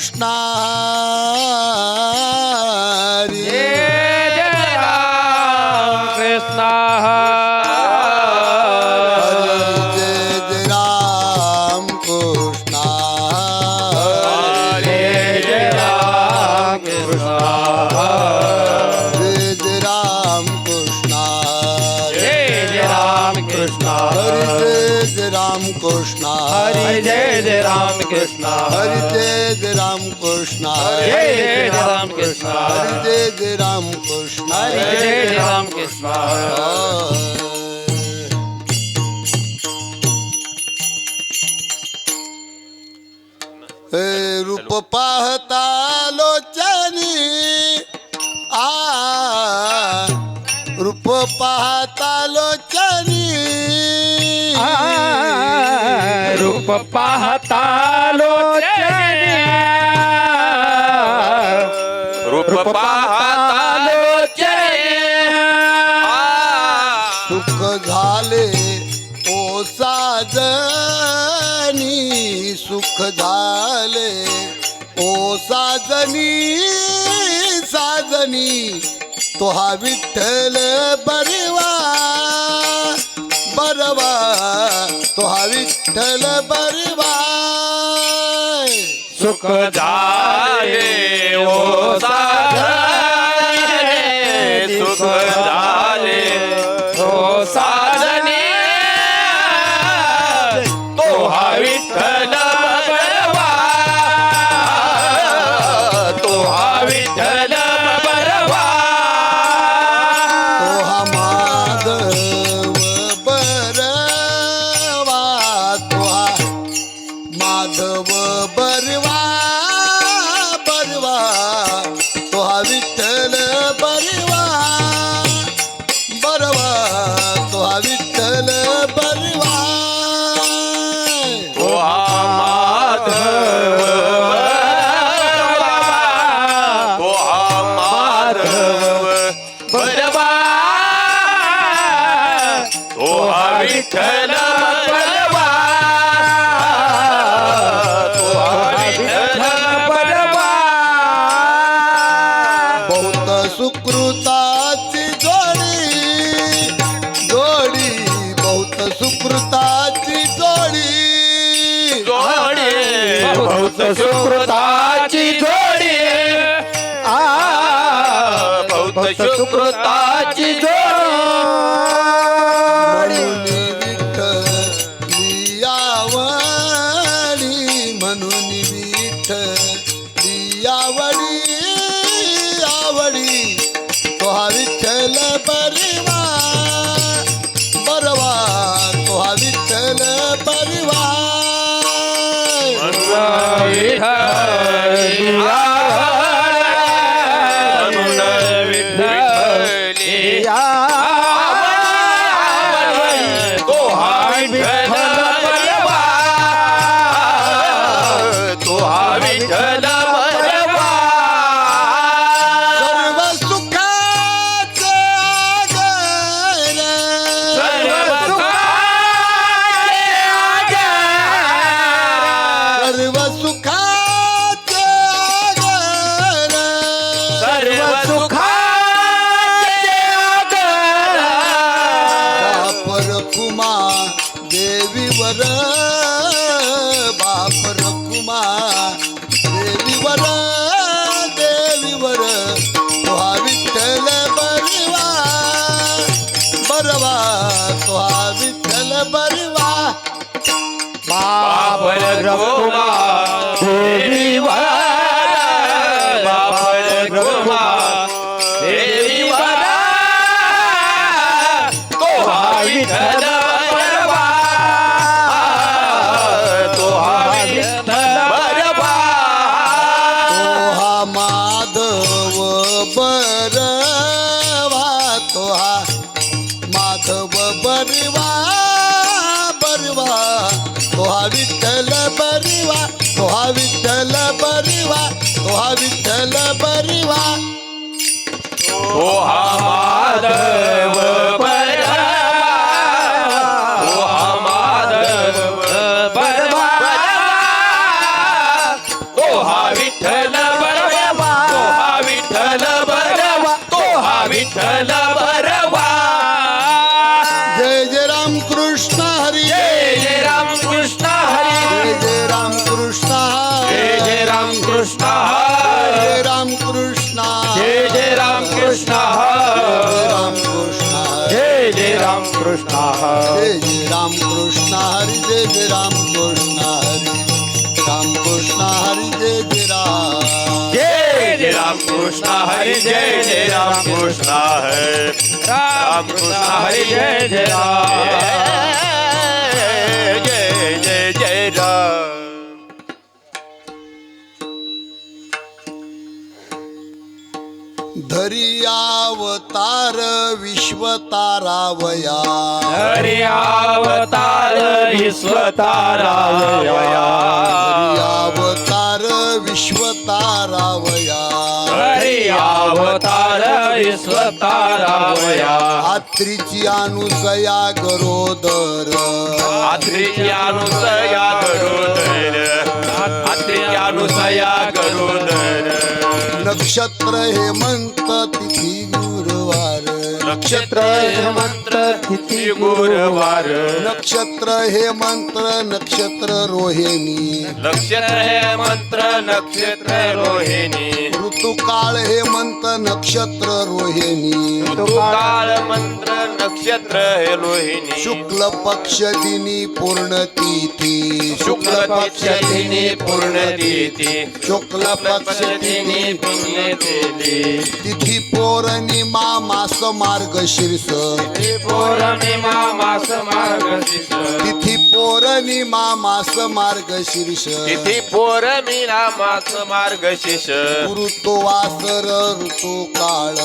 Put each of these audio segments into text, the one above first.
कृष्ण हरी जय राम कृष्ण कृष्ण हरि जय राम कृष्ण हरि जय राम कृष्ण जय राम कृष्ण हरि जय राम कृष्ण हरि जय राम कृष्ण रूप पाहता लोचनी रूप पाहता लोचनी रूप पाहता लोचनी रूप पाहता लोचनी सुख झाले ओ साजनी सुख झाले ओ साजनी साजनी तो हा विठ्ठल बरवा बरवा तो हा विठ्ठल बरवा सुख झाले ओ साजनी सुख झाले ओ साजनी तो हा विठ्ठल बरवा तो हा विठ्ठल बरवा तो हा माधव बरवा तो हा माधव बरवा बरवा तो हा विठ्ठल बरवा बरवा तो हा विठ्ठल बरवा तो हा माधव तो हा माधव बरवा तो हा विठ्ठल बरवा तो हा विठ्ठल बरवा बहुत सुकृताची जोडी जोडी बहुत सुकृताची जोडी जोडी बहुत सुकृताची जोडी बहुत सुकृताची जोडी म्हणून विठ्ठली आवडी आवडी तो हा विठ्ठल बरवा बरवा तो हा विठ्ठल बरवा देवीवर बाप रखुमा देवीवर देवीवर तो हा विठ्ठल बरवा बरवा तो हा विठ्ठल बरवा बाप रखुमा देवीवर बाप रखुमा देवीवर तो हा विठ्ठल माधव बरवा तो हा माधव बरवा बरवा तो हा विठ्ठल बरवा तो हा विठ्ठल बरवा तो हा विठ्ठल बरवा तो हा माधव बरवा तो हा माधव बरवा तो हा विठ्ठल विठ्ठल बरवा तो हा विठ्ठल बरवा तो हा विठ्ठल बरवा जय जय राम कृष्ण हरी जय जय राम कृष्ण हरी जय जय राम कृष्ण जय जय राम कृष्ण जय राम कृष्ण जय जय राम कृष्ण राम कृष्ण जय जय राम कृष्ण जय जय राम कृष्ण हरी जय जय राम कृष्ण हरी राम कृष्ण हरी जय जय राम जय जय राम कृष्ण हरि जय जय राम कृष्ण हरि राम कृष्ण हरि जय जय राम जय जय जय राम धरी अवतार विश्व तारावया हरि अवतार विश्व तारावया धरी अवतार विश्व तारावया हरि अवतार विश्व तारावया आत्रीची अनुसया गरोदर आत्रीची अनुसया गरुदर आत्रीची अनुसया गरुदर नक्षत्र हेमंत तिथी गुरुवार नक्षत्र हेमंत तिथी गुरुवार नक्षत्र हेमंत नक्षत्र रोहिणी नक्षत्र हेमंत नक्षत्र रोहिणी ऋतुकाळ हेमंत नक्षत्र रोहिणी ऋतुकाळ मंत्र नक्षत्र हे रोहिणी शुक्ल पक्ष दिनी पूर्ण तिथी शुक्ल पक्ष दिनी पूर्ण तिथी शुक्ल पक्ष दिनी पुण्य तिथी तिथी पौर्णिमा मास मार्गशीर्ष पौर्णिमा मास मार्गशीर्ष तिथी पौर्णिमा मास मार्गशीर्ष तिथी पौर्णिमा मास मार्गशीर्ष ऋतू वासर ऋतू काळ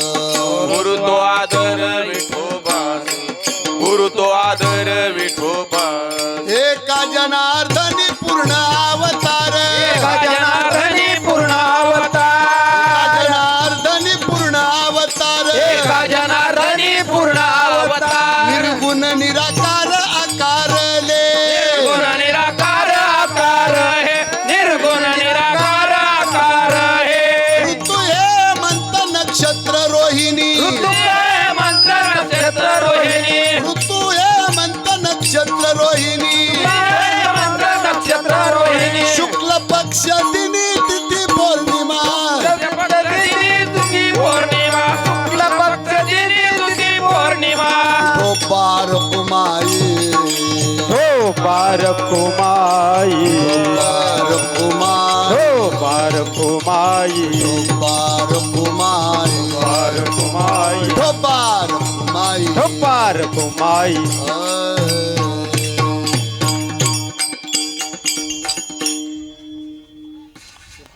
गुरु तो आदर विठोबा गुरु तो आदर विठोबा एका जनार्दनी पूर्ण अवतार जनार्दनी पूर्ण अवतार जनार्दनी पूर्ण अवतार जनार्दनी पूर्ण अवतार निर्गुण निराकार आकारले निर्गुण निराकार आकार है निर्गुण निराकार आकार है ऋतू हेमंत नक्षत्र रोहिणी ऋतू मंत्र नक्षत्र रोहिणी ऋतू हेमंत नक्षत्र रोहिणी मंत्र नक्षत्र रोहिणी शुक्ल पक्ष दिनी तिथी पौर्णिमा तुझी पौर्णिमा शुक्ल पक्ष दिनी तुझी पौर्णिमा तो पार कुमाई हो पार कुमाई पार कुमार हो पार कुमाई पार कुमाई पार कुमाई तो पार कुमाई हो पार कुमाई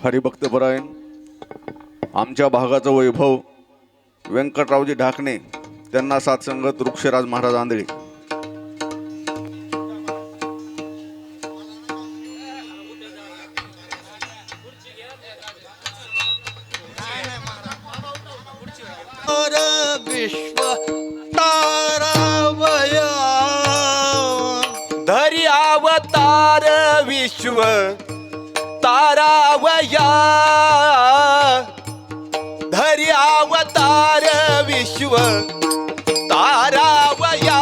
हरिभक्तपरायण आमच्या भागाचं वैभव व्यंकटरावजी ढाकणे त्यांना साथसंगत वृक्षराज महाराज आंधळे विश्व तारावया धरी अवतार विश्व तारावया धरी अवतार विश्व तारावया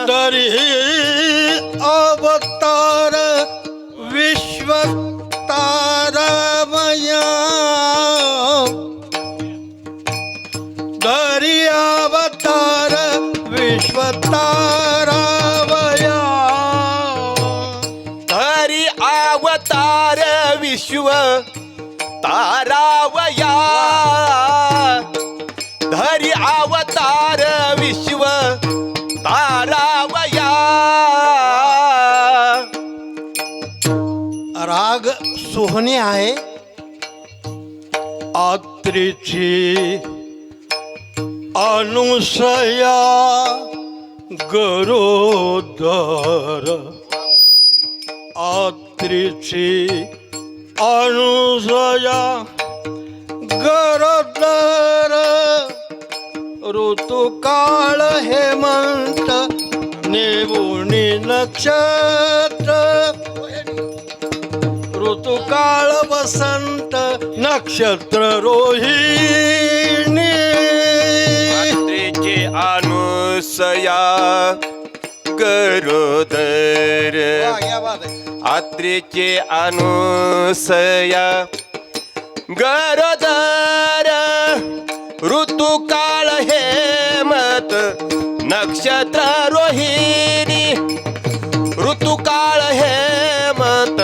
तरी अवतार विश्व तारावया तरी अवतार विश्व तारावया धरी अवतार विश्व तारावया धरी अवतार विश्व तारावया राग सोहनी आहे आत्रीची अनुसया गरोदर आत्रीची अनुसया गरोदर ऋतुकाळ हेमंत नेवुणी नक्षत्र ऋतुकाळ वसंत नक्षत्र रोहिणी रात्रीची अनुसया गरोदर आत्रेचे अनुसया गरोदर ऋतुकाळ हेमत नक्षत्र रोहिणी ऋतुकाळ हेमत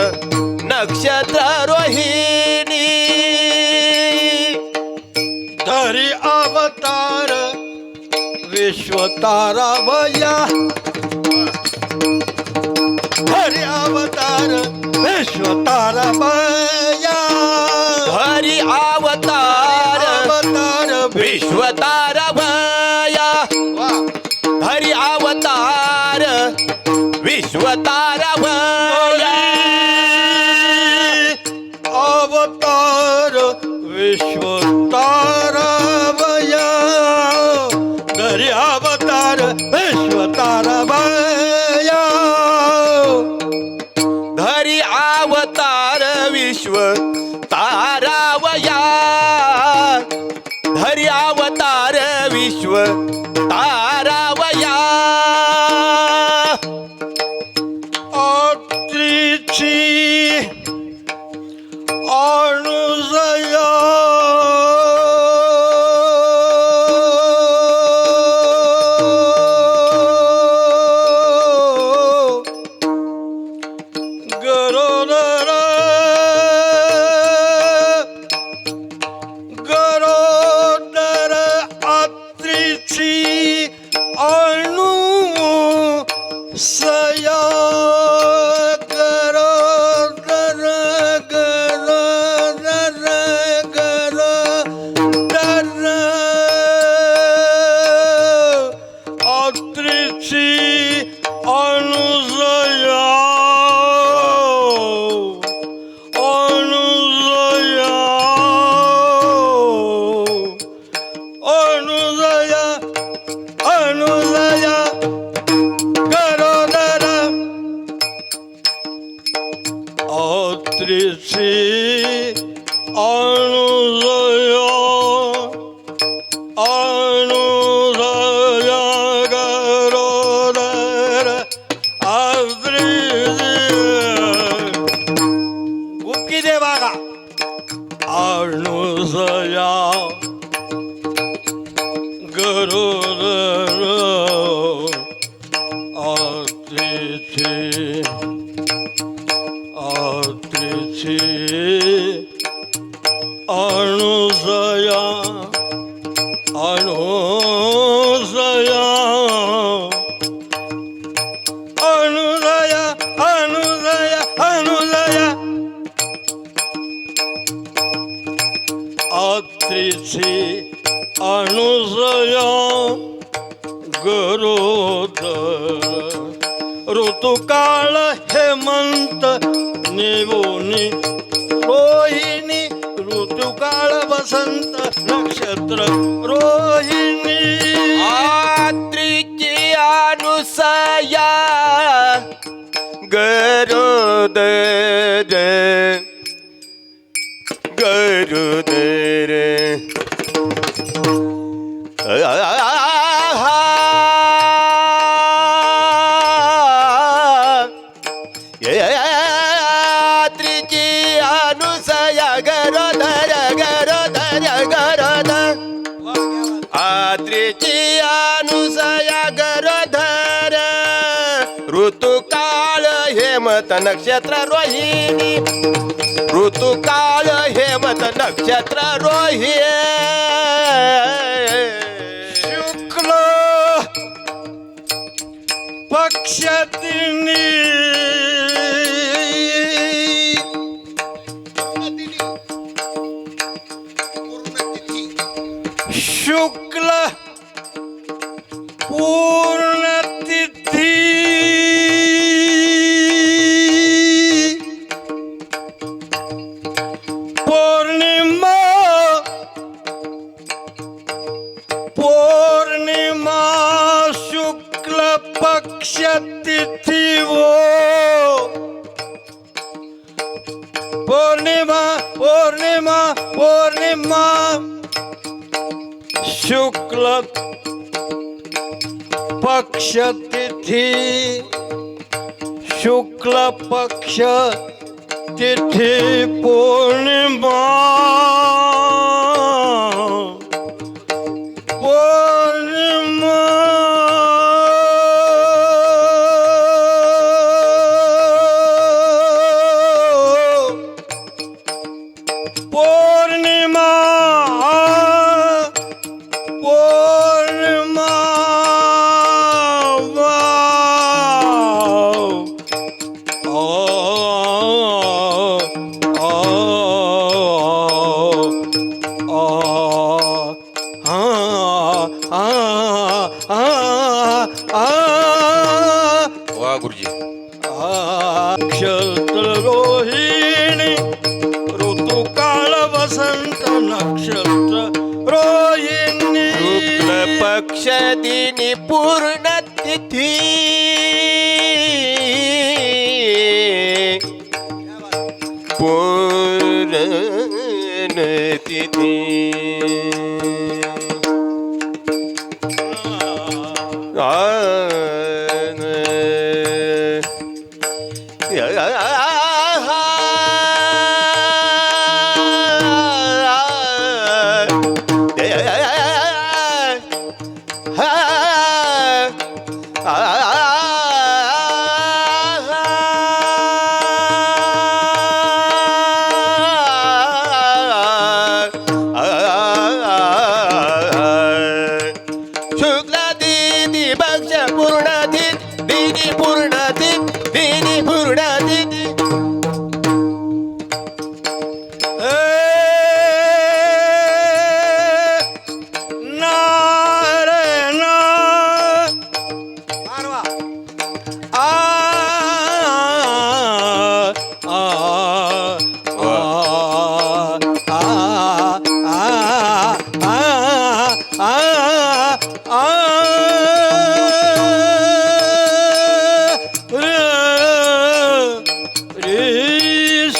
नक्षत्र रोहिणी धरी अवतार विश्वतारा भया हरि अवतार विश्वतारा भया हरि अवतार विश्वतारा भया हरि अवतार विश्वतारा भया अवतार विश्वतारा भया हरि अवतार विश्वतारा भया हरि अवतार विश्व तारावया हरि अवतार विश्व तारावया अत्रीची अनुजया गरोदर गरोदर अत्रीची अनुसया गरोदर गरोदर गरोदर अत्रीची अनुसया अनुसया अनुसया अनुसया गरोदर अत्रीची अनुसया अनुसया गरोदर अत्रीची गुप्ती दे बागा अनुसया गरोदर अत्रीची अत्रीची अनुसया अनुसया अनुसया अनुसया अनुसया अत्रीची अनुसया गरोदर ऋतुकाळ हेमंत निवोनी रोहिणी ऋतुकाळ वसंत नक्षत्र रोहिणी आत्रीची अनुसया गरोदर गरोदर आत्रीची अनुसया गरोदर गरोदर गरोदर आत्रीची अनुसया गरोदर ऋतुकाळ हेमत नक्षत्र रोहिणी ऋतुकाळ हेमत नक्षत्र रोहिणी शुक्ल पक्षातिनी शुक्ल पूर्णतिथी पौर्णिमा पौर्णिमा शुक्ल पक्ष तिथी वो पौर्णिमा पौर्णिमा पौर्णिमा शुक्ल पक्ष तिथी शुक्ल पक्ष तिथी पौर्णिमा पौर्णिमा पौर्णिमा पौर्णिमा वा गुरुजी नक्षत्र रोहिणी ऋतुकाळ वसंत नक्षत्र रोहिणी शुक्ल पक्ष दिनी पूर्ण तिथी पूर्ण तिथी शुक्ला दिनी पक्ष पूर्ण दिनी पूर्ण दिनी पूर्ण दिनी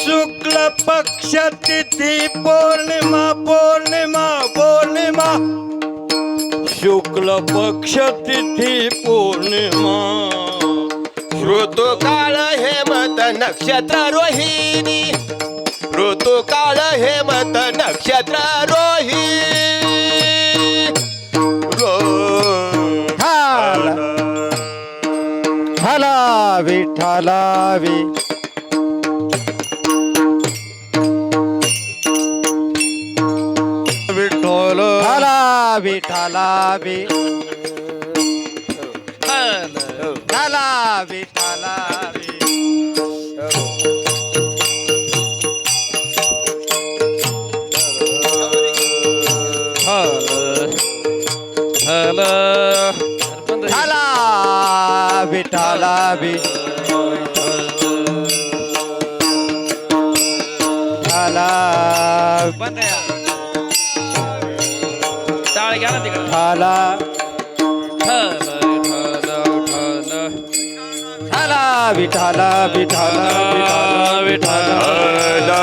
शुक्ल पक्ष तिथी पौर्णिमा पौर्णिमा पौर्णिमा शुक्ल पक्ष तिथी पौर्णिमा ऋतुकाळ हेमंत नक्षत्र रोहिणी ऋतुकाळ हेमंत नक्षत्र हाला विठ्ठला विठ्ठल हाला विठ्ठला हाला विठ्ठला हाला विठ्ठला हाला टाळ घ्या ना तिकडं हाला हाला विठ्ठला विठ्ठला विठ्ठला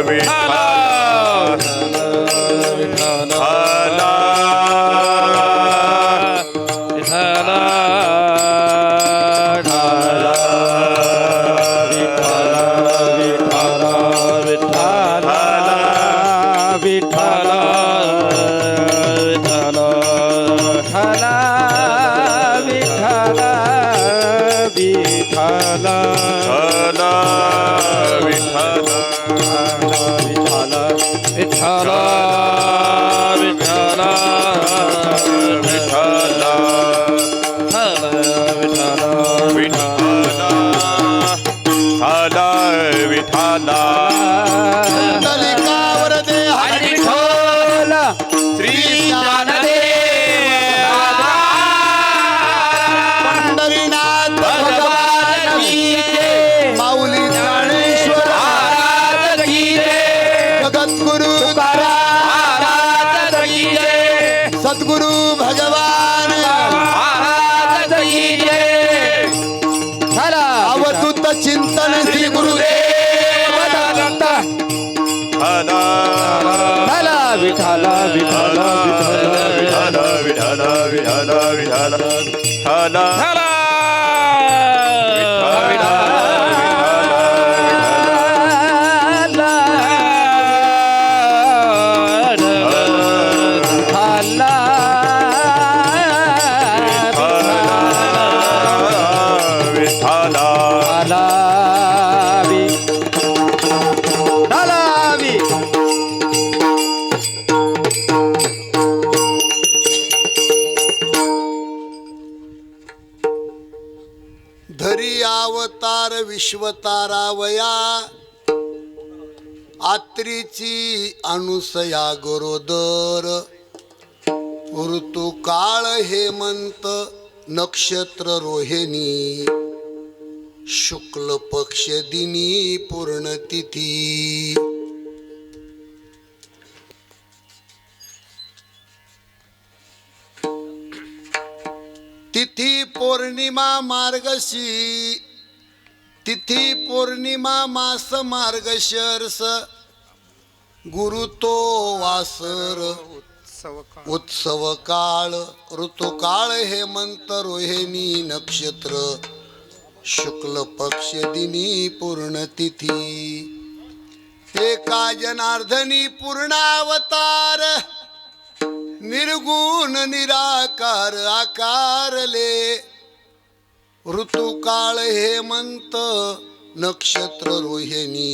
विठ्ठला दलिकावर दे हरी श्री पंढरीनाथ भगवान माऊली ज्ञानेश्वर जगद्गुरु सद्गुरु भगवान अवधूत चिंतन श्री गुरुदेव विठाला विठाला विठाला धरी अवतार विश्वतारावया आत्रीची अनुसया गरोदर ऋतू काळ हेमंत नक्षत्र रोहिणी शुक्ल पक्ष दिनी पूर्ण तिथी तिथी पौर्णिमा मार्गशी तिथी पौर्णिमा मास मार्गशीर्ष गुरु तो वासर उत्सव काळ ऋतुकाळ हेमंत रोहिणी नक्षत्र शुक्ल पक्ष दिनी पूर्ण तिथी एका जनार्दनी पूर्णावतार निर्गुण निराकार आकारले ऋतुकाळ हेमंत नक्षत्र रोहिणी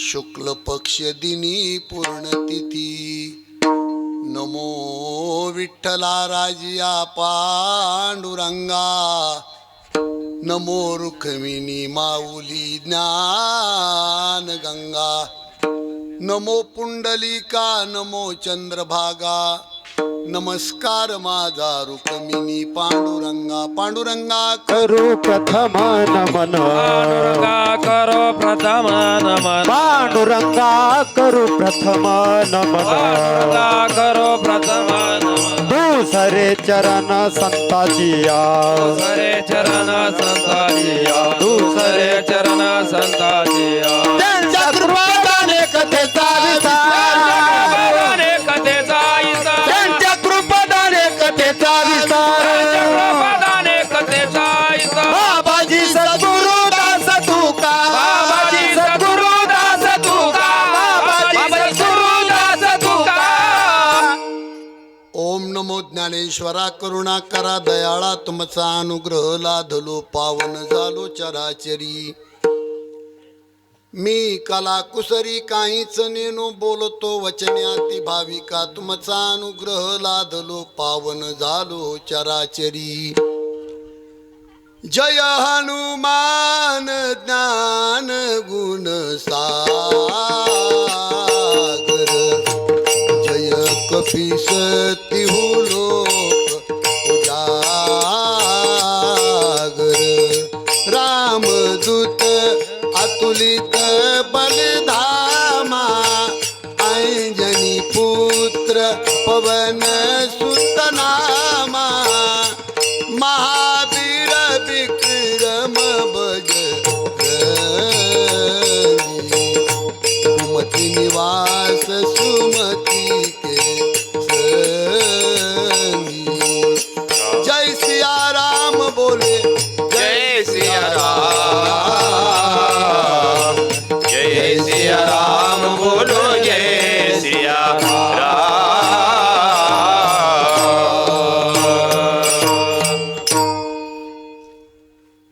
शुक्ल पक्ष दिनी पूर्ण तिथी नमो विठ्ठला राजिया पांडुरंगा नमो रुक्मिणी माऊली ज्ञान गंगा नमो पुंडलिका नमो चंद्रभागा नमस्कार माझा रुक्मिणी पांडुरंगा पांडुरंगा करू प्रथम नमन करो प्रथम नमन पांडुरंगा करू प्रथम नमन करो प्रथम नमन दुसरे चरण संताचिया दुसरे चरण संताजिया दुसरे चरण संताजिया त्यांच्या कृपादाने कथेचा विस्तार कथेचा इसा त्यांच्या कृपादाने कथेचा विस्तार प्रदाने कथेचा इसा बाबाजी सद्गुरु दास तुका बाबाजी सद्गुरु दास तुका बाबाजी सद्गुरु दास तुका ओम नमो ज्ञानेश्वरा करुणा करा दयाळा तुमचा अनुग्रह लाधलो पावन झालो चराचरी मी कला कुसरी काहीच नेनो बोलतो वचन्याती भाविका तुमचा अनुग्रह लाधलो पावन झालो चराचरी जय हनुमान ज्ञान गुण सागर जय कपीस तिहु लोक उजागर रामदूत अतुलित बलधामा अंजनी पुत्र पवन सुतनामा महावीर विक्रम सुमति निवास सुमति के संगी जय सिया राम बोले जय सिया राम जय सिया राम बोलो जय सिया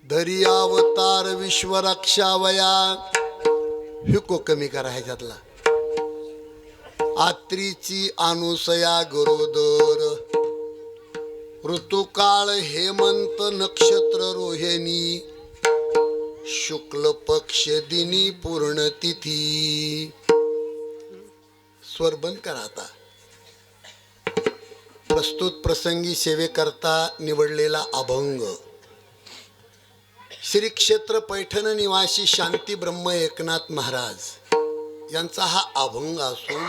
धरी अवतार विश्व रक्षावया हिको कमी करा ह्याच्यातला आत्रीची अनुसया गरोदर ऋतुकाळ हेमंत नक्षत्र रोहिणी शुक्ल पक्ष दिनी पूर्ण तिथी स्वर बंद करा आता प्रस्तुत प्रसंगी सेवेकरता निवडलेला अभंग श्री क्षेत्र पैठण निवासी शांती ब्रह्म एकनाथ महाराज यांचा हा अभंग असून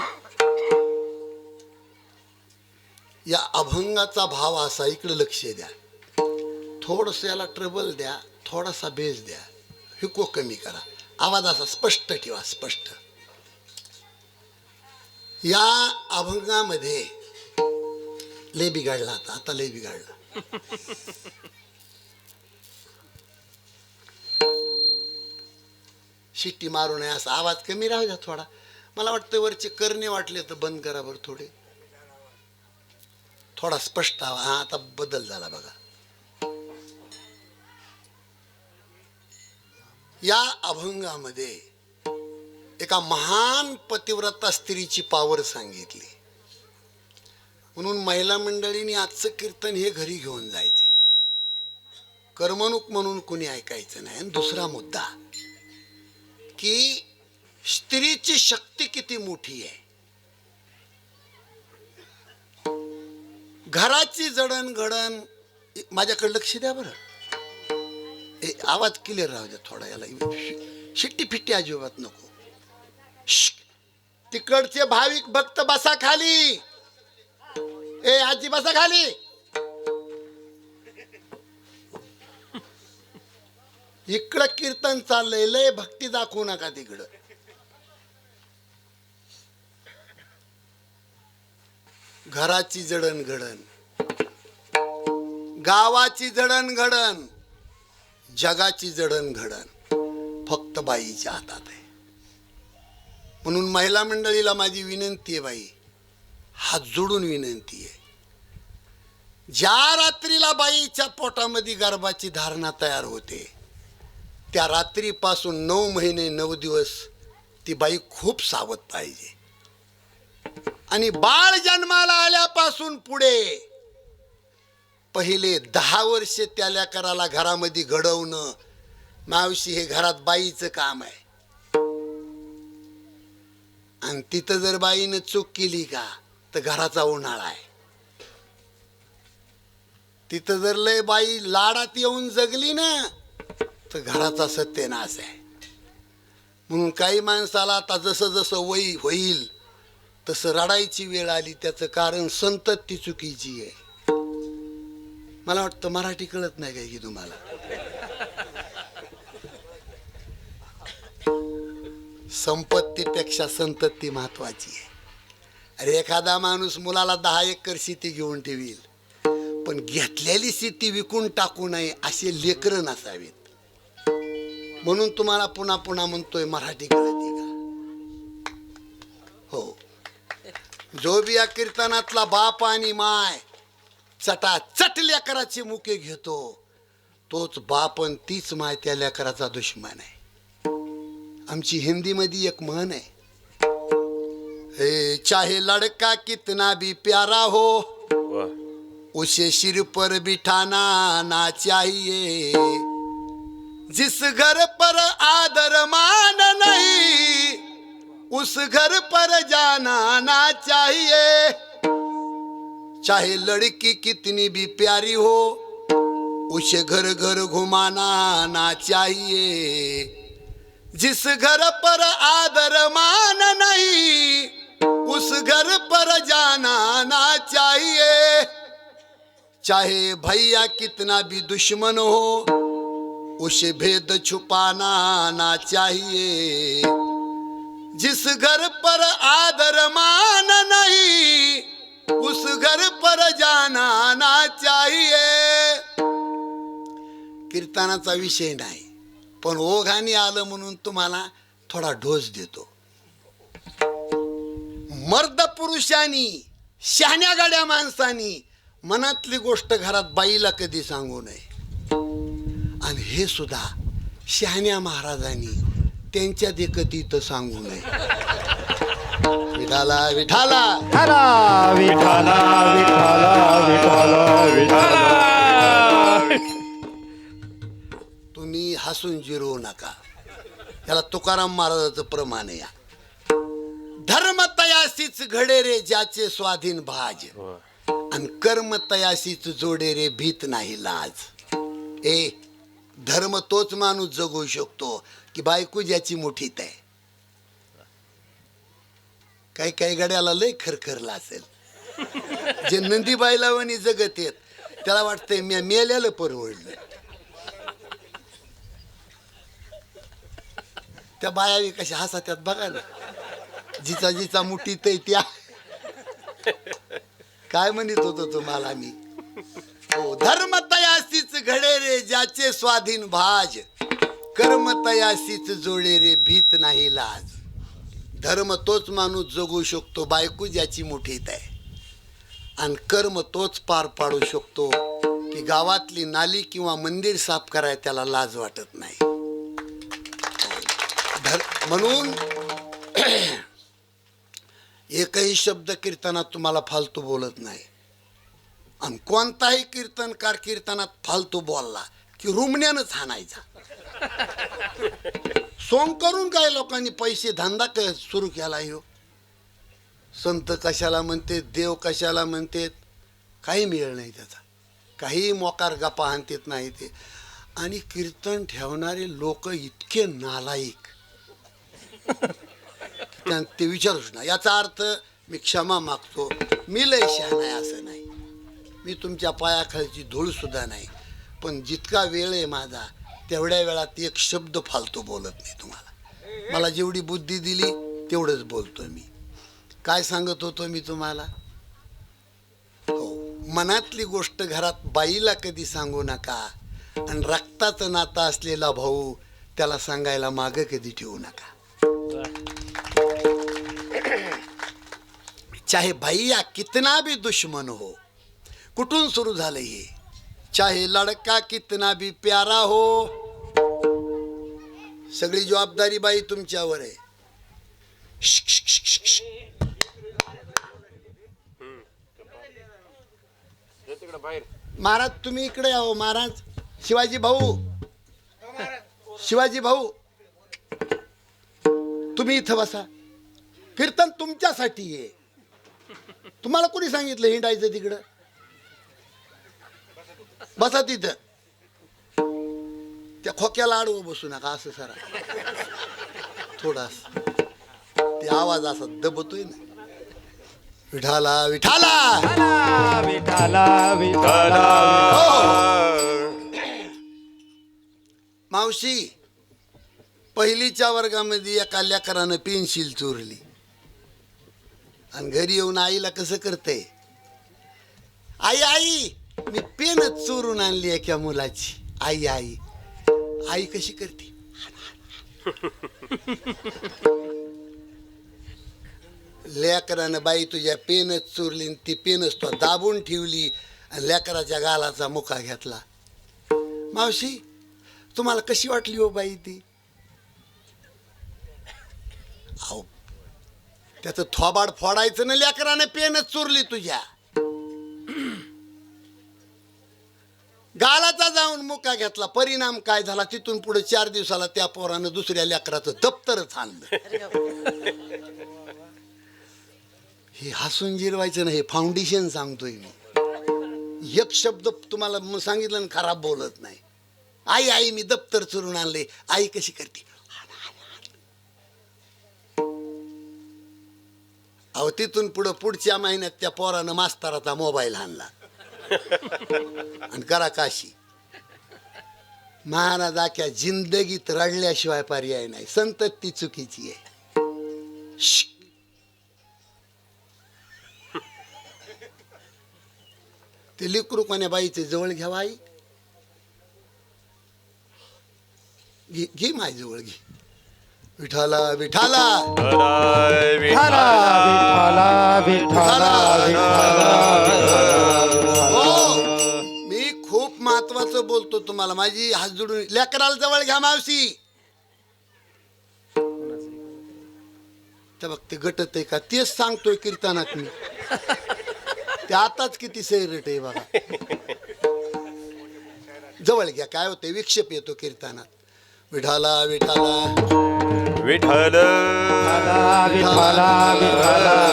या अभंगाचा भाव असा इकडे लक्ष द्या थोडस याला ट्रबल द्या थोडासा बेस द्या हिको कमी करा आवाज असा स्पष्ट ठेवा स्पष्ट या अभंगामध्ये लय बिघडला आता लय बिघडला. शिट्टी मारू नये असा आवाज कमी राहू द्या थोडा. मला वाटतं वरचे करणे वाटले तर बंद करा बरं थोडे. थोडा स्पष्ट आवाज. हा आता बदल झाला बघा. या अभंगामध्ये एका महान पतिव्रता स्त्रीची पावर सांगितली. म्हणून महिला मंडळींनी आजचं कीर्तन हे घरी घेऊन जायचे. कर्मणूक म्हणून कुणी ऐकायचं नाही. आणि दुसरा मुद्दा की स्त्रीची शक्ती किती मोठी आहे. घराची जडणघडण. माझ्याकडे लक्ष द्या बरं. आवाज क्लिअर राहू द्या थोडा. याला शिट्टी फिट्टी अजिबात नको. तिकडचे भाविक भक्त बसा खाली. ए आजी बसा खाली. इकडं कीर्तन चाललंय. लय भक्ती दाखवू नका तिकडं. घराची जडणघडण, गावाची जडणघडण, जगाची जडणघडण फक्त बाईच्या हातात आहे. म्हणून महिला मंडळीला माझी विनंती आहे बाई, हात जोडून विनंती आहे. ज्या रात्रीला बाईच्या पोटामध्ये गर्भाची धारणा तयार होते त्या रात्रीपासून 9 महिने 9 दिवस ती बाई खूप सावध पाहिजे. आणि बाळ जन्माला आल्यापासून पुढे पहिले 10 वर्ष त्या लेकराला घरामध्ये घडवणं मावशी हे घरात बाईचं काम आहे. आणि तिथं जर बाईनं चूक केली का तर घराचा उन्हाळा आहे. तिथं जर लय बाई लाडात येऊन जगली ना तर घराचा सत्यानाश आहे. म्हणून काही माणसाला आता जसं जसं वय होईल तसं रडायची वेळ आली. त्याचं कारण संतती चुकीची आहे. मला वाटतं मराठी कळत नाही काय की तुम्हाला. संपत्तीपेक्षा संतती महत्वाची आहे. अरे एखादा माणूस मुलाला 10 एकर शेती घेऊन ठेवील पण घेतलेली शेती विकून टाकू नये असे लेकरं नसावेत. म्हणून तुम्हाला पुन्हा पुन्हा म्हणतोय मराठी कळते का. हो, जो बी या कीर्तनातला बाप आणि माय चटाचट लेकराचे मुके घेतो तोच बाप आणि तीच माय त्या लेकराचा दुश्मन आहे. आमची हिंदी मध्ये एक म्हण आहे, हे चाहे लड़का कितना भी प्यारा हो उसे सिर पर बिठाना ना चाहिए. जिस घर पर आदर मान नहीं उस घर पर जाना ना चाहिए. चाहे लड़की कितनी भी प्यारी हो उसे घर घर घुमाना ना चाहिए. जिस घर पर आदर मान नहीं उस घर पर जाना ना चाहिए. चाहे भैया कितना भी दुश्मन हो उसे भेद छुपाना ना चाहिए. जिस घर पर आदर मान नहीं उस घर पर जाना ना चाहिए. कीर्तनाचा विषय नाही पण ओघाने आलं म्हणून तुम्हाला थोडा ढोस देतो. मर्द पुरुषांनी शहाण्या गाड्या माणसांनी मनातली गोष्ट घरात बाईला कधी सांगू नये. आणि हे सुद्धा शहाण्या महाराजांनी त्यांच्या देखतीत सांगू नये. विठाला विठाला हरा विठाला विठाला विठाला विठाला. तुम्ही हसून जिरवू नका. याला तुकाराम महाराजाचं प्रमाण आहे. धर्म तयासीच घडे रे ज्याचे स्वाधीन भाज आणि कर्म तयासीच जोडे रे भीत नाही लाज. ए धर्म तोच माणूस जगू शकतो की बायको ज्याची मुठीत आहे. काही काही गड्याला लय खरखरला असेल. जे नंदीबाईला वणी जगत येत त्याला वाटतंय मी मेल्याला परवडलं. त्या बायावी कशा हसत्यात बघा ना. जिचा जिचा मुठीत आहे त्या काय म्हणत होतो तुम्हाला मी? हो, धर्म तयासीच घडे रे ज्याचे स्वाधीन भाज, कर्म तयासीच जोडे रे भीत नाही लाज. धर्म तोच माणूस जगू शकतो बायको ज्याची मुठीत आहे, आणि कर्म तोच पार पाडू शकतो की गावातली नाली किंवा मंदिर साफ करायला त्याला लाज वाटत नाही. म्हणून एकही शब्द कीर्तनात तुम्हाला फालतू बोलत नाही. आणि कोणताही कीर्तनकार कीर्तनात फालतू बोलला की रुमण्यानंच हाणायचा. सोंग करून काय लोकांनी पैसे धंदा सुरू केला हो. संत कशाला म्हणते, देव कशाला म्हणते, काही मिळ नाही त्याचा. काही मोकार गप्पा आणतात नाही ते. आणि कीर्तन ठेवणारे लोक इतके नालायक, ते विचारूच ना. याचा अर्थ मी क्षमा मागतो, मी लय शहाणा आहे असं नाही, मी तुमच्या पायाखालची धूळ सुद्धा नाही. पण जितका वेळ आहे माझा तेवढ्या वेळात एक शब्द फालतू बोलत नाही तुम्हाला. मला जेवढी बुद्धी दिली तेवढंच बोलतोय मी. काय सांगत होतो मी तुम्हाला? हो, मनातली गोष्ट घरात बाईला कधी सांगू नका, आणि रक्ताचं नातं असलेला भाऊ त्याला सांगायला मागं कधी ठेवू नका. चाहे भैया कितना भी दुश्मन हो. कुठून सुरू झालं हे? चाहे लड़का कितना भी प्यारा हो. सगळी जबाबदारी बाई तुमच्यावर आहे. महाराज तुम्ही इकडे यावं. महाराज शिवाजी भाऊ, शिवाजी भाऊ तुम्ही इथं बसा. कीर्तन तुमच्यासाठी आहे. तुम्हाला कोणी सांगितलं हिंडायचं तिकडं? बसा तिथं. त्या खोक्याला आडवं बसू नका, असं सरा थोडास. ते आवाज असा दबतोय ना. विठाला विठाला विठाला विठाला. मावशी, पहिलीच्या वर्गामध्ये एका लेकरानं पेन्सिल चोरली आणि घरी येऊन आईला कसं करते, आई आई मी पेनच चोरून आणली एका मुलाची. आई आई आई कशी करते, लेकरानं बाई तुझ्या पेनच चोरली, ती पेनच तो दाबून ठेवली आणि लेकराच्या गालाचा मुका घेतला. मावशी तुम्हाला कशी वाटली हो बाई ती? अहो त्याचं थोबाड फोडायचं ना, लेकरानं पेनच चोरली तुझ्या. गालाचा जाऊन मुका घेतला. परिणाम काय झाला? तिथून पुढे 4 दिवसाला त्या पोरानं दुसऱ्या लेकराचं दप्तरच आणलं. हे हसून जिरवायचं ना, हे फाउंडेशन सांगतोय मी. एक शब्द तुम्हाला सांगितलं ना खराब बोलत नाही. आई आई मी दप्तर चोरून आणले. आई कशी करते, अहो तिथून पुढं पुढच्या महिन्यात त्या पोरानं मास्तराचा मोबाईल आणला आणि करा काशी. महाराज अख्या जिंदगीत रडल्याशिवाय पर्याय नाही. संतती चुकीची आहे. ते लेकरू कोण्या बाईचे जवळ घ्यावा. आई घे घे माझ्या जवळ घे. विठाला विठाला विठाला विठाला विठाला. हो, मी खूप महत्वाचं बोलतो तुम्हाला. माझी हात जोडून लेकराला जवळ घ्या मावशी. तर बघ ते गटत आहे का, तेच सांगतोय कीर्तनात मी. ते आताच किती सैरट आहे बघा. जवळ घ्या, काय होते विक्षेप येतो कीर्तनात. विठाला विठाला विठ्ठल विठाला विठाला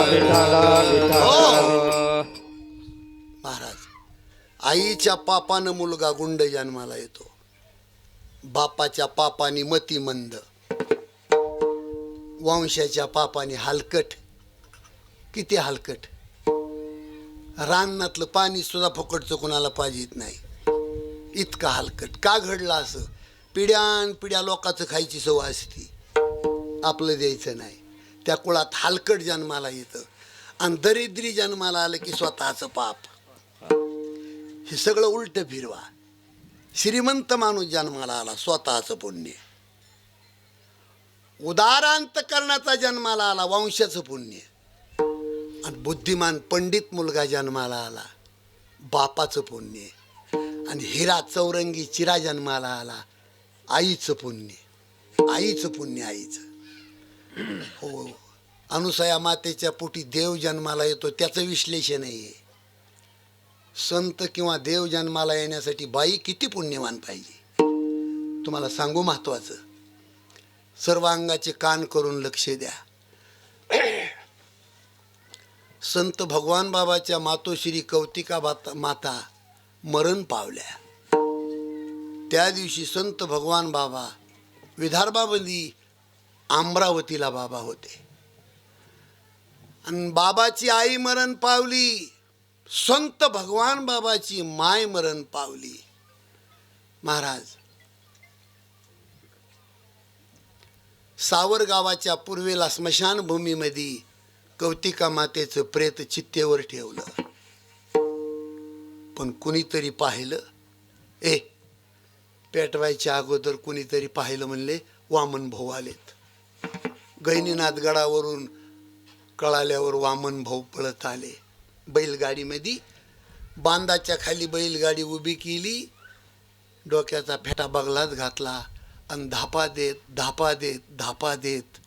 विठाला विठाला. महाराज, आईच्या पापानं मुलगा गुंड जन्माला येतो, बापाच्या पापाने मतिमंद, वंशाच्या पापाने हलकट. किती हलकट. रानातलं पाणी सुद्धा फुकटचं कोणाला पाहिजेत नाही, इतका हलकट. का घडलं असं? पिढ्यान पिढ्या लोकांचं खायची सवय असती, आपलं द्यायचं नाही. त्या कुळात हलकट जन्माला येतं आणि दरिद्री जन्माला आलं की स्वतःचं पाप. हे सगळं उलट फिरवा. श्रीमंत माणूस जन्माला आला स्वतःचं पुण्य. उदारांतकरणाचा जन्माला आला वंशाचं पुण्य. आणि बुद्धिमान पंडित मुलगा जन्माला आला बापाचं पुण्य. आणि हिरा चौरंगी चिरा जन्माला आला आईचं पुण्य. आईचं पुण्य आईचं. हो, अनुसया मातेच्या पोटी देव जन्माला येतो त्याचं विश्लेषण आहे. संत किंवा देव जन्माला येण्यासाठी बाई किती पुण्यवान पाहिजे तुम्हाला सांगू महत्वाचं. सर्व अंगाचे कान करून लक्ष द्या. संत भगवान बाबाच्या मातोश्री कौतिका माता मरण पावल्या. त्या दिवशी संत भगवान बाबा विदर्भामध्ये अमरावतीला बाबा होते. आणि बाबाची आई मरण पावली. संत भगवान बाबाची माय मरण पावली. महाराज सावर गावाच्या पूर्वेला स्मशानभूमीमध्ये कौतिका मातेचं प्रेत चित्तेवर ठेवलं. पण कुणीतरी पाहिलं. पेटवायच्या अगोदर कुणीतरी पाहिलं म्हणले वामन भाऊ आलेत. गैनीनाथ गडावरून कळाल्यावर वामन भाऊ पळत आले. बैलगाडीमध्ये बांधाच्या खाली बैलगाडी उभी केली. डोक्याचा फेटा बगलात घातला आणि धापा देत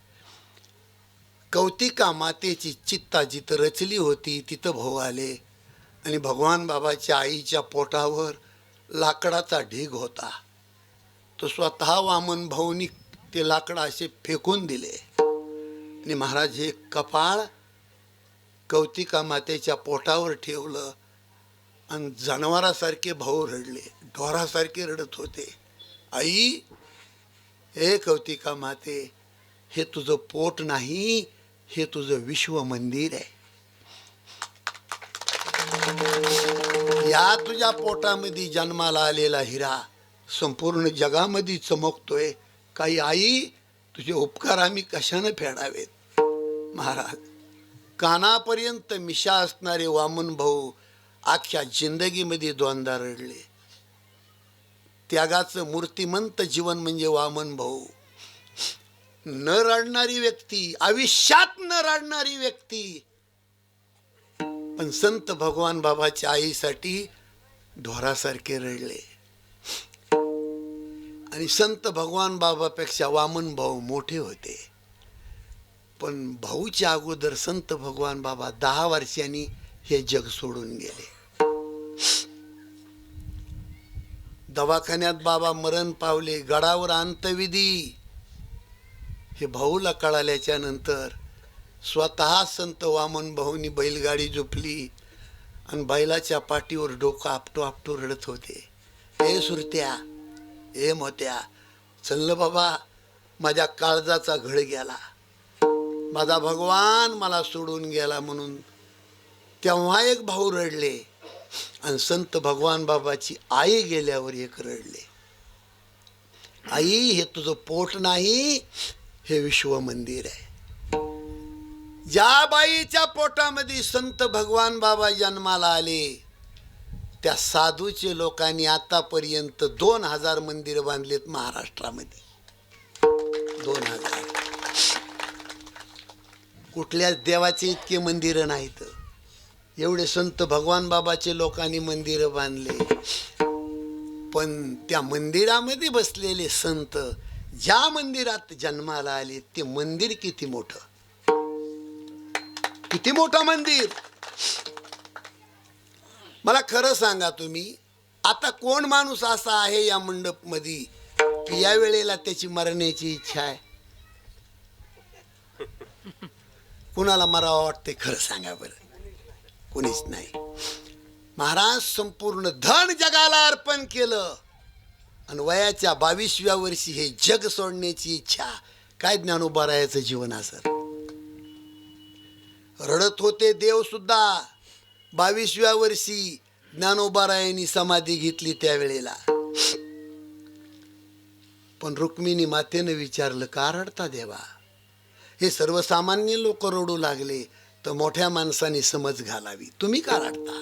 कौतिका मातेची चित्ता जिथं रचली होती तिथं भाऊ आले. आणि भगवान बाबाच्या आईच्या पोटावर लाकडाचा ढीग होता. तो स्वतः वामन भाऊनी ते लाकडं असे फेकून दिले. आणि महाराज हे कपाळ कौतिका मातेच्या पोटावर ठेवलं आणि जनावरासारखे भाऊ रडले. ढोरासारखे रडत होते. आई, हे कौतिका माते, हे तुझं पोट नाही, हे तुझं विश्व मंदिर आहे. या तुझ्या पोटामध्ये जन्माला आलेला हिरा संपूर्ण जगामध्ये चमकतोय. काही आई, तुझे उपकार आम्ही कशाने फेडावेत. महाराज कानापर्यंत मिशा असणारे वामन भाऊ अख्ख्या जिंदगीमध्ये दोनदा रडले. त्यागाचं मूर्तिमंत जीवन म्हणजे वामन भाऊ. न रडणारी व्यक्ती, आयुष्यात न रडणारी व्यक्ती, पण संत भगवान बाबाच्या आईसाठी ढोरासारखे रडले. आणि संत भगवान बाबापेक्षा वामन भाऊ मोठे होते. पण भाऊच्या अगोदर संत भगवान बाबा 10 वर्षांनी हे जग सोडून गेले. दवाखान्यात बाबा मरण पावले. गडावर अंतविधी हे भाऊला कळाल्याच्या नंतर स्वतः संत वामन भाऊनी बैलगाडी झोपली आणि बैलाच्या पाठीवर डोकं आपटो आपटो रडत होते. ए सुरत्या, ए मोत्या, चल बाबा, माझ्या काळजाचा घड गेला, माझा भगवान मला सोडून गेला म्हणून. तेव्हा एक भाऊ रडले आणि संत भगवान बाबाची आई गेल्यावर एक रडले. आई, हे तुझं पोट नाही, हे विश्व मंदिर आहे. ज्या बाईच्या पोटामध्ये संत भगवान बाबा जन्माला आले त्या साधूचे लोकांनी आतापर्यंत 2000 मंदिर बांधलेत महाराष्ट्रामध्ये. 2000. कुठल्याच देवाचे इतके मंदिरं नाहीत. एवढे संत भगवान बाबाचे लोकांनी मंदिरं बांधले. पण त्या मंदिरामध्ये बसलेले संत ज्या मंदिरात जन्माला आले ते मंदिर किती मोठं, किती मोठं मंदिर. मला खरं सांगा तुम्ही, आता कोण माणूस असा आहे या मंडप मध्ये की या वेळेला त्याची मरण्याची इच्छा आहे? कुणाला मरावं वाटते खरं सांगा बरं? कोणीच नाही. महाराज संपूर्ण धन जगाला अर्पण केलं आणि वयाच्या 22व्या वर्षी हे जग सोडण्याची इच्छा. काय ज्ञानोबारायाचं जीवन असं. रडत होते देव सुद्धा. 22व्या वर्षी ज्ञानोबारायांनी समाधी घेतली त्यावेळेला. पण रुक्मिणी मातेनं विचारलं, का रडता देवा? हे सर्वसामान्य लोक रडू लागले तर मोठ्या माणसाने समज घालावी. तुम्ही का रडता?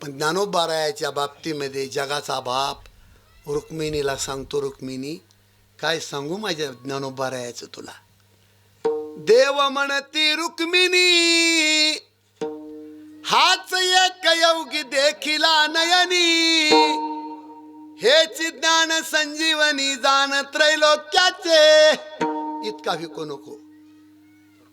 पण ज्ञानोबारायाच्या बाबतीमध्ये जगाचा बाप रुक्मिणीला सांगतो, रुक्मिणी काय सांगू माझ्या ज्ञानोबारायाचं तुला. देव म्हणती रुक्मिणी हाच एक योगी देखिला नयनी, हेच ज्ञान संजीवनी जाण त्रैलोक्याचे. इतका विको नको.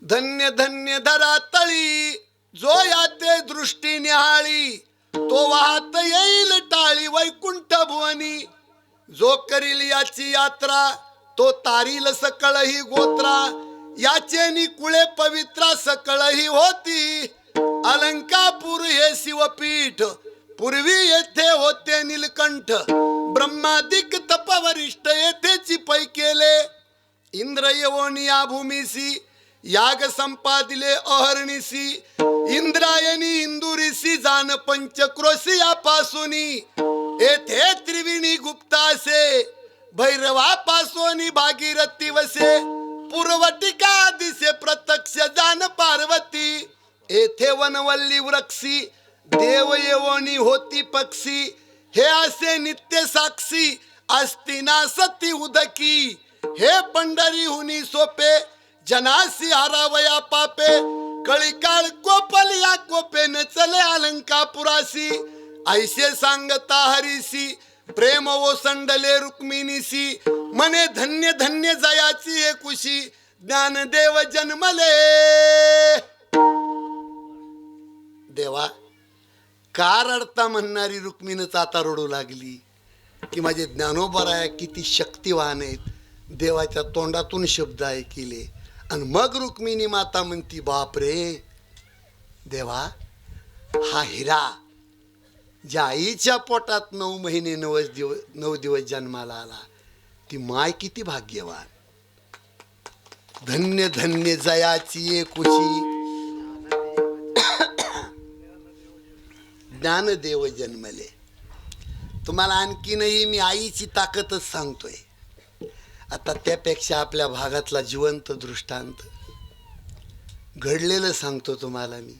धन्य धन्य धरा तळी जो याते दृष्टी निहाळी, तो वाहत येईल टाळी वैकुंठ भुवनी. जो करील याची यात्रा तो तारील सकळ ही गोत्रा, याचे निकुळे पवित्रा सकळ ही होती. अलंकापूर हे शिवपीठ पूर्वी येथे होते नीलकंठ, ब्रह्मादिक तपवरिष्ठ येथेची पै केले. इंद्र येऊन या भूमीसी याग संपादिले अहर्निसी, इंद्रायणी इंदुरीसी जाण पंचक्रोशी यापासूनी. येथे त्रिवेणी गुप्तासे भैरवापासून भागीरथी वसे, पूर्वटिका दिसे प्रत्यक्ष जाण पार्वती. येथे वनवल्ली वृक्षी देव येवोनी होती पक्षी, हे असे नित्य साक्षी असती ना सती उदकी. हे पंढरीहुनी सोपे जनासी हारावया पापे, कळीकाळ कोपल या कोपेन चले अलंकापुरासी. ऐसे सांगता हरीसी प्रेम ओसंडले रुक्मिणीसी, मने धन्य धन्य जयाची एकुशी ज्ञानदेव जन्मले. देवा का रडता म्हणणारी रुक्मिणीच आता रडू लागली की माझे ज्ञानोबाराया किती शक्तिवान आहेत. देवाच्या तोंडातून शब्द ऐकिले आणि मग रुक्मिणी माता म्हणती बापरे देवा, हा हिरा ज्या आईच्या पोटात 9 महिने 9 दिवस जन्माला आला, ती माय किती भाग्यवान. धन्य धन्य जयाची एकुशी ज्ञानदेव जन्मले. तुम्हाला आणखीनही मी आईची ताकदच सांगतोय. आता त्यापेक्षा आपल्या भागातला जिवंत दृष्टांत घडलेलं सांगतो तुम्हाला मी.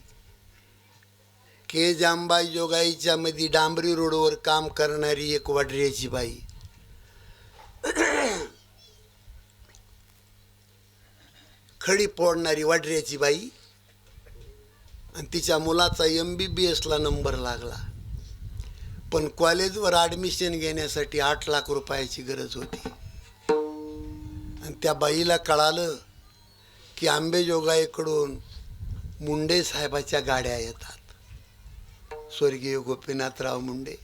के जांबाई जोगाईच्या मध्ये डांबरी रोडवर काम करणारी एक वडऱ्याची बाई, खडी फोडणारी वडऱ्याची बाई, आणि तिच्या मुलाचा MBBS ला नंबर लागला. पण कॉलेजवर ॲडमिशन घेण्यासाठी 8 लाख रुपयाची गरज होती. आणि त्या बाईला कळालं की आंबेजोगाईकडून मुंडे साहेबाच्या गाड्या येतात. स्वर्गीय गोपीनाथराव मुंडे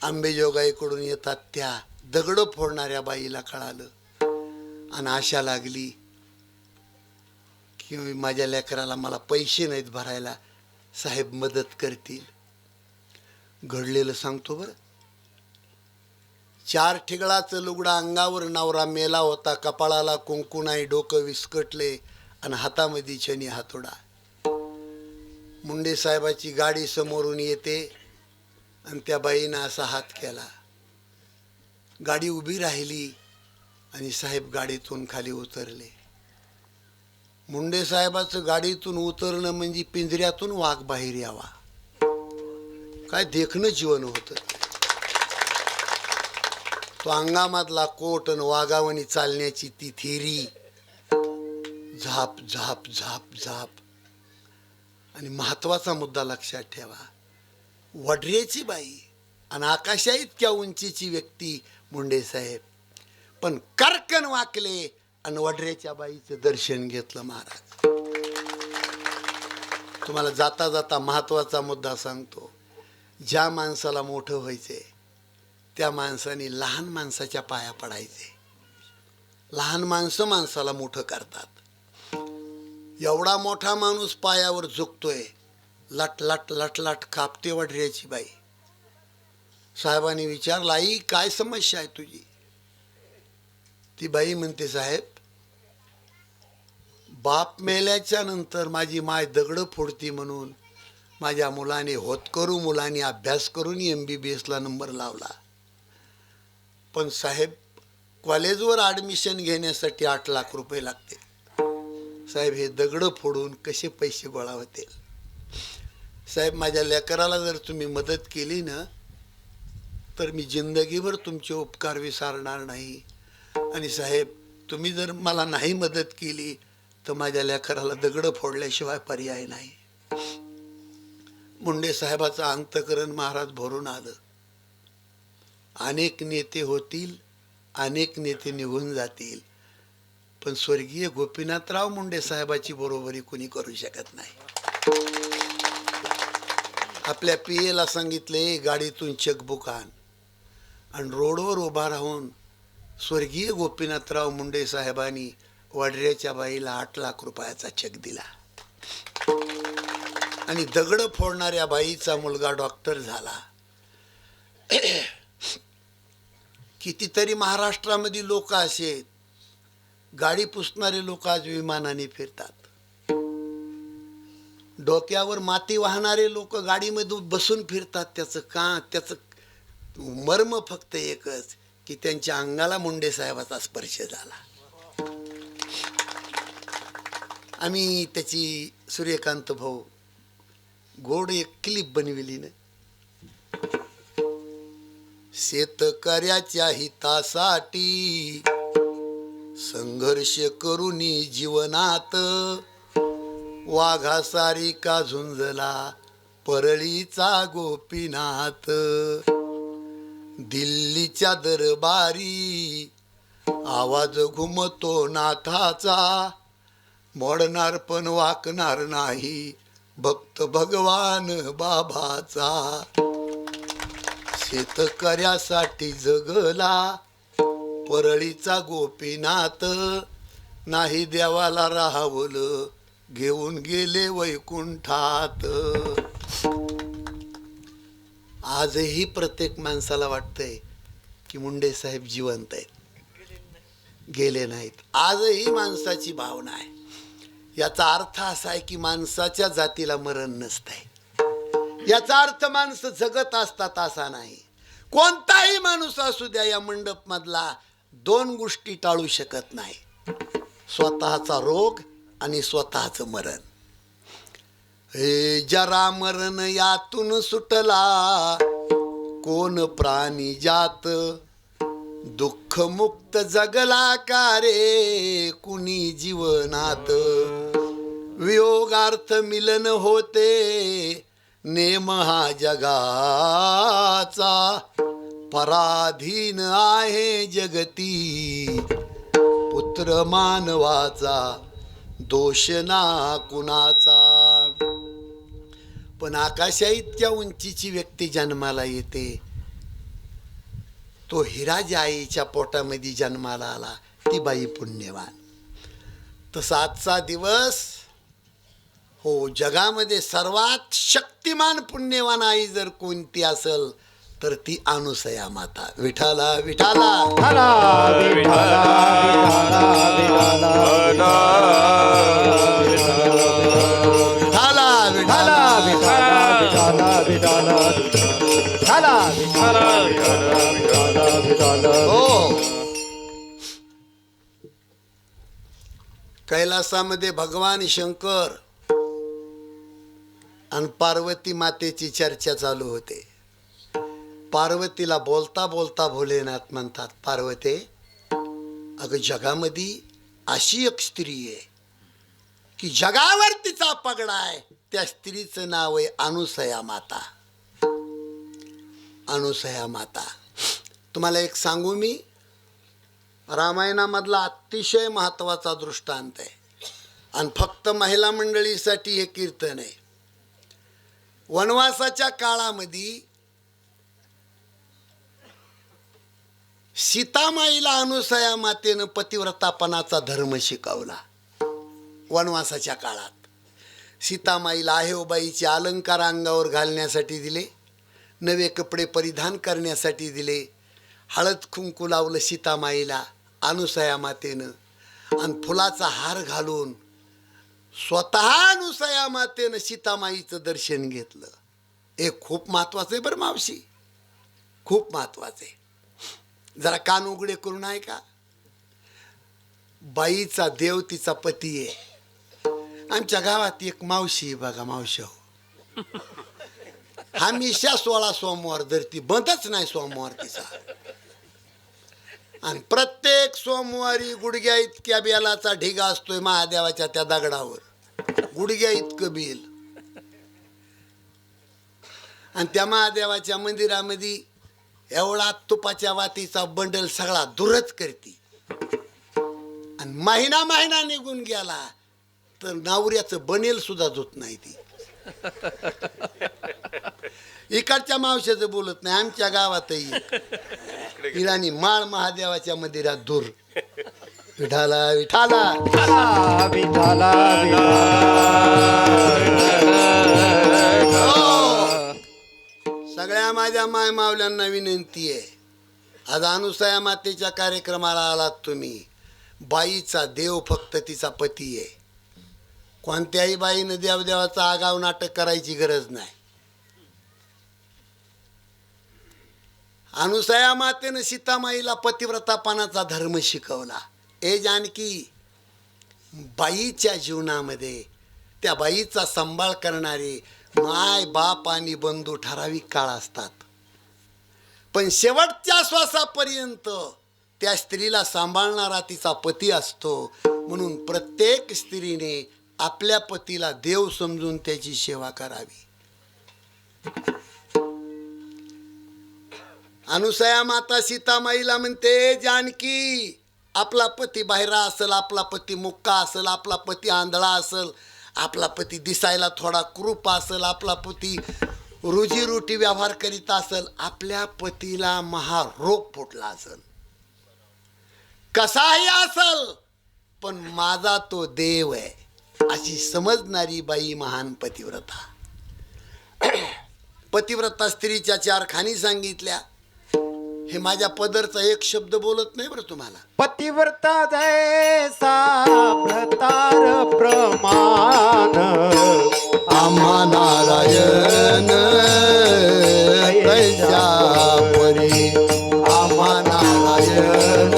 आंबेजोगाईकडून येतात. त्या दगड फोडणाऱ्या बाईला कळालं आणि आशा लागली की माझ्या लेकराला मला पैसे नाहीत भरायला, साहेब मदत करतील. घडलेलं सांगतो बरं. 4 ठिगळाचं लुगडा अंगावर नवरा मेला होता, कपाळाला कुंकू नाही, डोकं विस्कटले आणि हातामध्ये छनी हातोडा. मुंडे साहेबाची गाडी समोरून येते आणि त्या बाईनं असा हात केला. गाडी उभी राहिली आणि साहेब गाडीतून खाली उतरले. मुंडे साहेबाचं गाडीतून उतरणं म्हणजे पिंजऱ्यातून वाघ बाहेर यावा. काय देखणं जीवन होतं. तो अंगामधला कोट आणि वाघावणी चालण्याची ती थेरी, झाप झाप झाप झाप. आणि महत्वाचा मुद्दा लक्षात ठेवा, वडऱ्याची बाई आणि आकाशा इतक्या उंचीची व्यक्ती मुंडे साहेब, पण करकन वाकले आणि वडऱ्याच्या बाईचं दर्शन घेतलं महाराज. तुम्हाला जाता जाता महत्वाचा मुद्दा सांगतो. ज्या माणसाला मोठं व्हायचे त्या माणसाने लहान माणसाच्या पाया पडायचे. लहान माणसं माणसाला मोठं करतात. एवढा मोठा माणूस पायावर झुकतोय, लट लट लट लट कापते वडऱ्याची बाई. साहेबांनी विचारलं, आई काय समस्या आहे तुझी? ती बाई म्हणते, साहेब बाप मेल्याच्या नंतर माझी माय दगड फोडती म्हणून माझ्या मुलाने होतकरू मुलाने अभ्यास करून MBBS ला नंबर लावला. पण साहेब कॉलेजवर ॲडमिशन घेण्यासाठी 8 लाख रुपये लागते. साहेब हे दगडं फोडून कसे पैसे गोळा होतील? साहेब माझ्या लेकराला जर तुम्ही मदत केली ना तर मी जिंदगीभर तुमचे उपकार विसरणार नाही. आणि साहेब तुम्ही जर मला नाही मदत केली तर माझ्या लेकराला दगडं फोडल्याशिवाय पर्याय नाही. मुंडे साहेबाचं अंतकरण महाराज भरून आलं. अनेक नेते होतील, अनेक नेते निघून जातील, पण स्वर्गीय गोपीनाथराव मुंडे साहेबाची बरोबरी कोणी करू शकत नाही. आपल्या पीएला सांगितले गाडीतून चेकबुक आण, आणि रोडवर उभा राहून स्वर्गीय गोपीनाथराव मुंडे साहेबांनी वाडऱ्याच्या बाईला 8 लाख रुपयाचा चेक दिला. आणि दगड फोडणाऱ्या बाईचा मुलगा डॉक्टर झाला. कितीतरी महाराष्ट्रामध्ये लोक असे आहेत, गाडी पुसणारे लोक आज विमानाने फिरतात. डोक्यावर माती वाहणारे लोक गाडीमध्ये बसून फिरतात. त्याचं मर्म फक्त एकच की त्यांच्या अंगाला मुंडे साहेबाचा स्पर्श झाला. आम्ही त्याची सूर्यकांत भाऊ गोड एक क्लिप बनविली ना. शेतकऱ्याच्या हितासाठी संघर्ष करूनी जीवनात वाघासारी का झुंजला परळीचा गोपीनाथ. दिल्लीच्या दरबारी आवाज घुमतो नाथाचा, मोडणार पण वाकणार नाही भक्त भगवान बाबाचा. शेतकऱ्यासाठी जगला परळीचा गोपीनाथ, नाही देवाला राहावलं घेऊन गेले वैकुंठात. आजही प्रत्येक माणसाला वाटतंय की मुंडे साहेब जिवंत आहेत, गेले नाहीत. आजही माणसाची भावना आहे. याचा अर्थ असा आहे की माणसाच्या जातीला मरण नसतंय. याचा अर्थ माणसं जगत असतात असा नाही. कोणताही माणूस असू द्या, या मंडप मधला 2 गोष्टी टाळू शकत नाही, स्वतःचा रोग आणि स्वतःचं मरण. हे जरा मरण यातून सुटला कोण प्राणी जात, दुःख मुक्त जगला का रे कुणी जीवनात. वियोगार्थ मिलन होते नेम हा जगाचा, पराधीन आहे जगती पुत्र मानवाचा, दोष ना कुणाचा. पण आकाशा इतक्या उंचीची व्यक्ती जन्माला येते, तो हिरा ज्या आईच्या पोटामध्ये जन्माला आला ती बाई पुण्यवान. तसा आजचा दिवस हो, जगामध्ये सर्वात शक्तिमान पुण्यवान आई जर कोणती असेल तर ती अनुसया माता. विठाला विठाला विठाला विठाला विठाला विठाला विठाला विठाला विठाला विठाला. हो, कैलासामध्ये भगवान शंकर आणि पार्वती मातेची चर्चा चालू होते. पार्वतीला बोलता बोलता भोलेनाथ म्हणतात, पार्वते अगं जगामध्ये अशी एक स्त्री आहे की जगावर तिचा पगडा आहे. त्या स्त्रीचं नाव आहे अनुसया माता. अनुसया माता. तुम्हाला एक सांगू मी, रामायणामधला अतिशय महत्वाचा दृष्टांत आहे आणि फक्त महिला मंडळीसाठी हे कीर्तन आहे. वनवासाच्या काळामध्ये सीतामाईला अनुसया मातेनं पतिव्रतापणाचा धर्म शिकवला. वनवासाच्या काळात सीतामाईला आहेबाईचे अलंकार अंगावर घालण्यासाठी दिले, नवे कपडे परिधान करण्यासाठी दिले, हळद कुंकू लावलं सीतामाईला अनुसया मातेनं, आणि फुलाचा हार घालून स्वतः अनुसया मातेनं सीतामाईचं दर्शन घेतलं. हे खूप महत्वाचं आहे बरं मावशी, खूप महत्वाचं आहे. जरा कान उघडे करून ऐका. बाईचा देव तिचा पती आहे, आमच्या गावात एक मावशी आहे बघा, मावशी हो, हमेशा 16 सोमवार धरती, बंदच नाही सोमवार तिचा. आणि प्रत्येक सोमवारी गुडघ्या इतक्या बेलाचा ढिगा असतोय महादेवाच्या त्या दगडावर, गुडघ्या इतकं बेल. आणि त्या महादेवाच्या मंदिरामध्ये एवढा तुपाच्या वातीचा बंडल सगळा दुरच करती. आणि महिना निघून गेला तर नवऱ्याचं बनेल सुद्धा धुत नाही ती. इकडच्या मावशाचं बोलत नाही, आमच्या गावातही इराणी माळ महादेवाच्या मंदिरात दूर. विठाला विठाला विठाला विठाला सगळ्या माझ्या माय मावल्यांना विनंती आहे, आज अनुसया मातेच्या कार्यक्रमाला आलात तुम्ही. बाईचा देव फक्त तिचा पती आहे. कोणत्याही बाईनं देवदेवाचा आगाव नाटक करायची गरज नाही. अनुसया मातेनं सीतामाईला पतिव्रतापणाचा धर्म शिकवला. ए जानकी, बाईच्या जीवनामध्ये त्या बाईचा सांभाळ करणारे माय बाप आणि बंधू ठराविक काळ असतात, पण शेवटच्या श्वासापर्यंत त्या स्त्रीला सांभाळणारा तिचा पती असतो. म्हणून प्रत्येक स्त्रीने आपल्या पतीला देव समजून त्याची सेवा करावी. अनुसया माता सीतामाईला म्हणते, जानकी, आपला पती बाहेरा असेल, आपला पती मुक्का असेल, आपला पती आंधळा असेल, आपला पती दिसायला थोडा क्रूप असेल, आपला पती रोजीरोटी व्यवहार करीत असेल, आपल्या पतीला महारोग फुटला असेल, कसाही असेल, पण माझा तो देव आहे अशी समजणारी बाई महान पतिव्रता. पतिव्रता स्त्रीच्या 4 खाणी सांगितल्या. हे माझ्या पदरचा एक शब्द बोलत नाही बरं तुम्हाला. पतिव्रता जैसा प्रतार प्रमाण आम्हा नारायण तैसा परी, आम्हा नारायण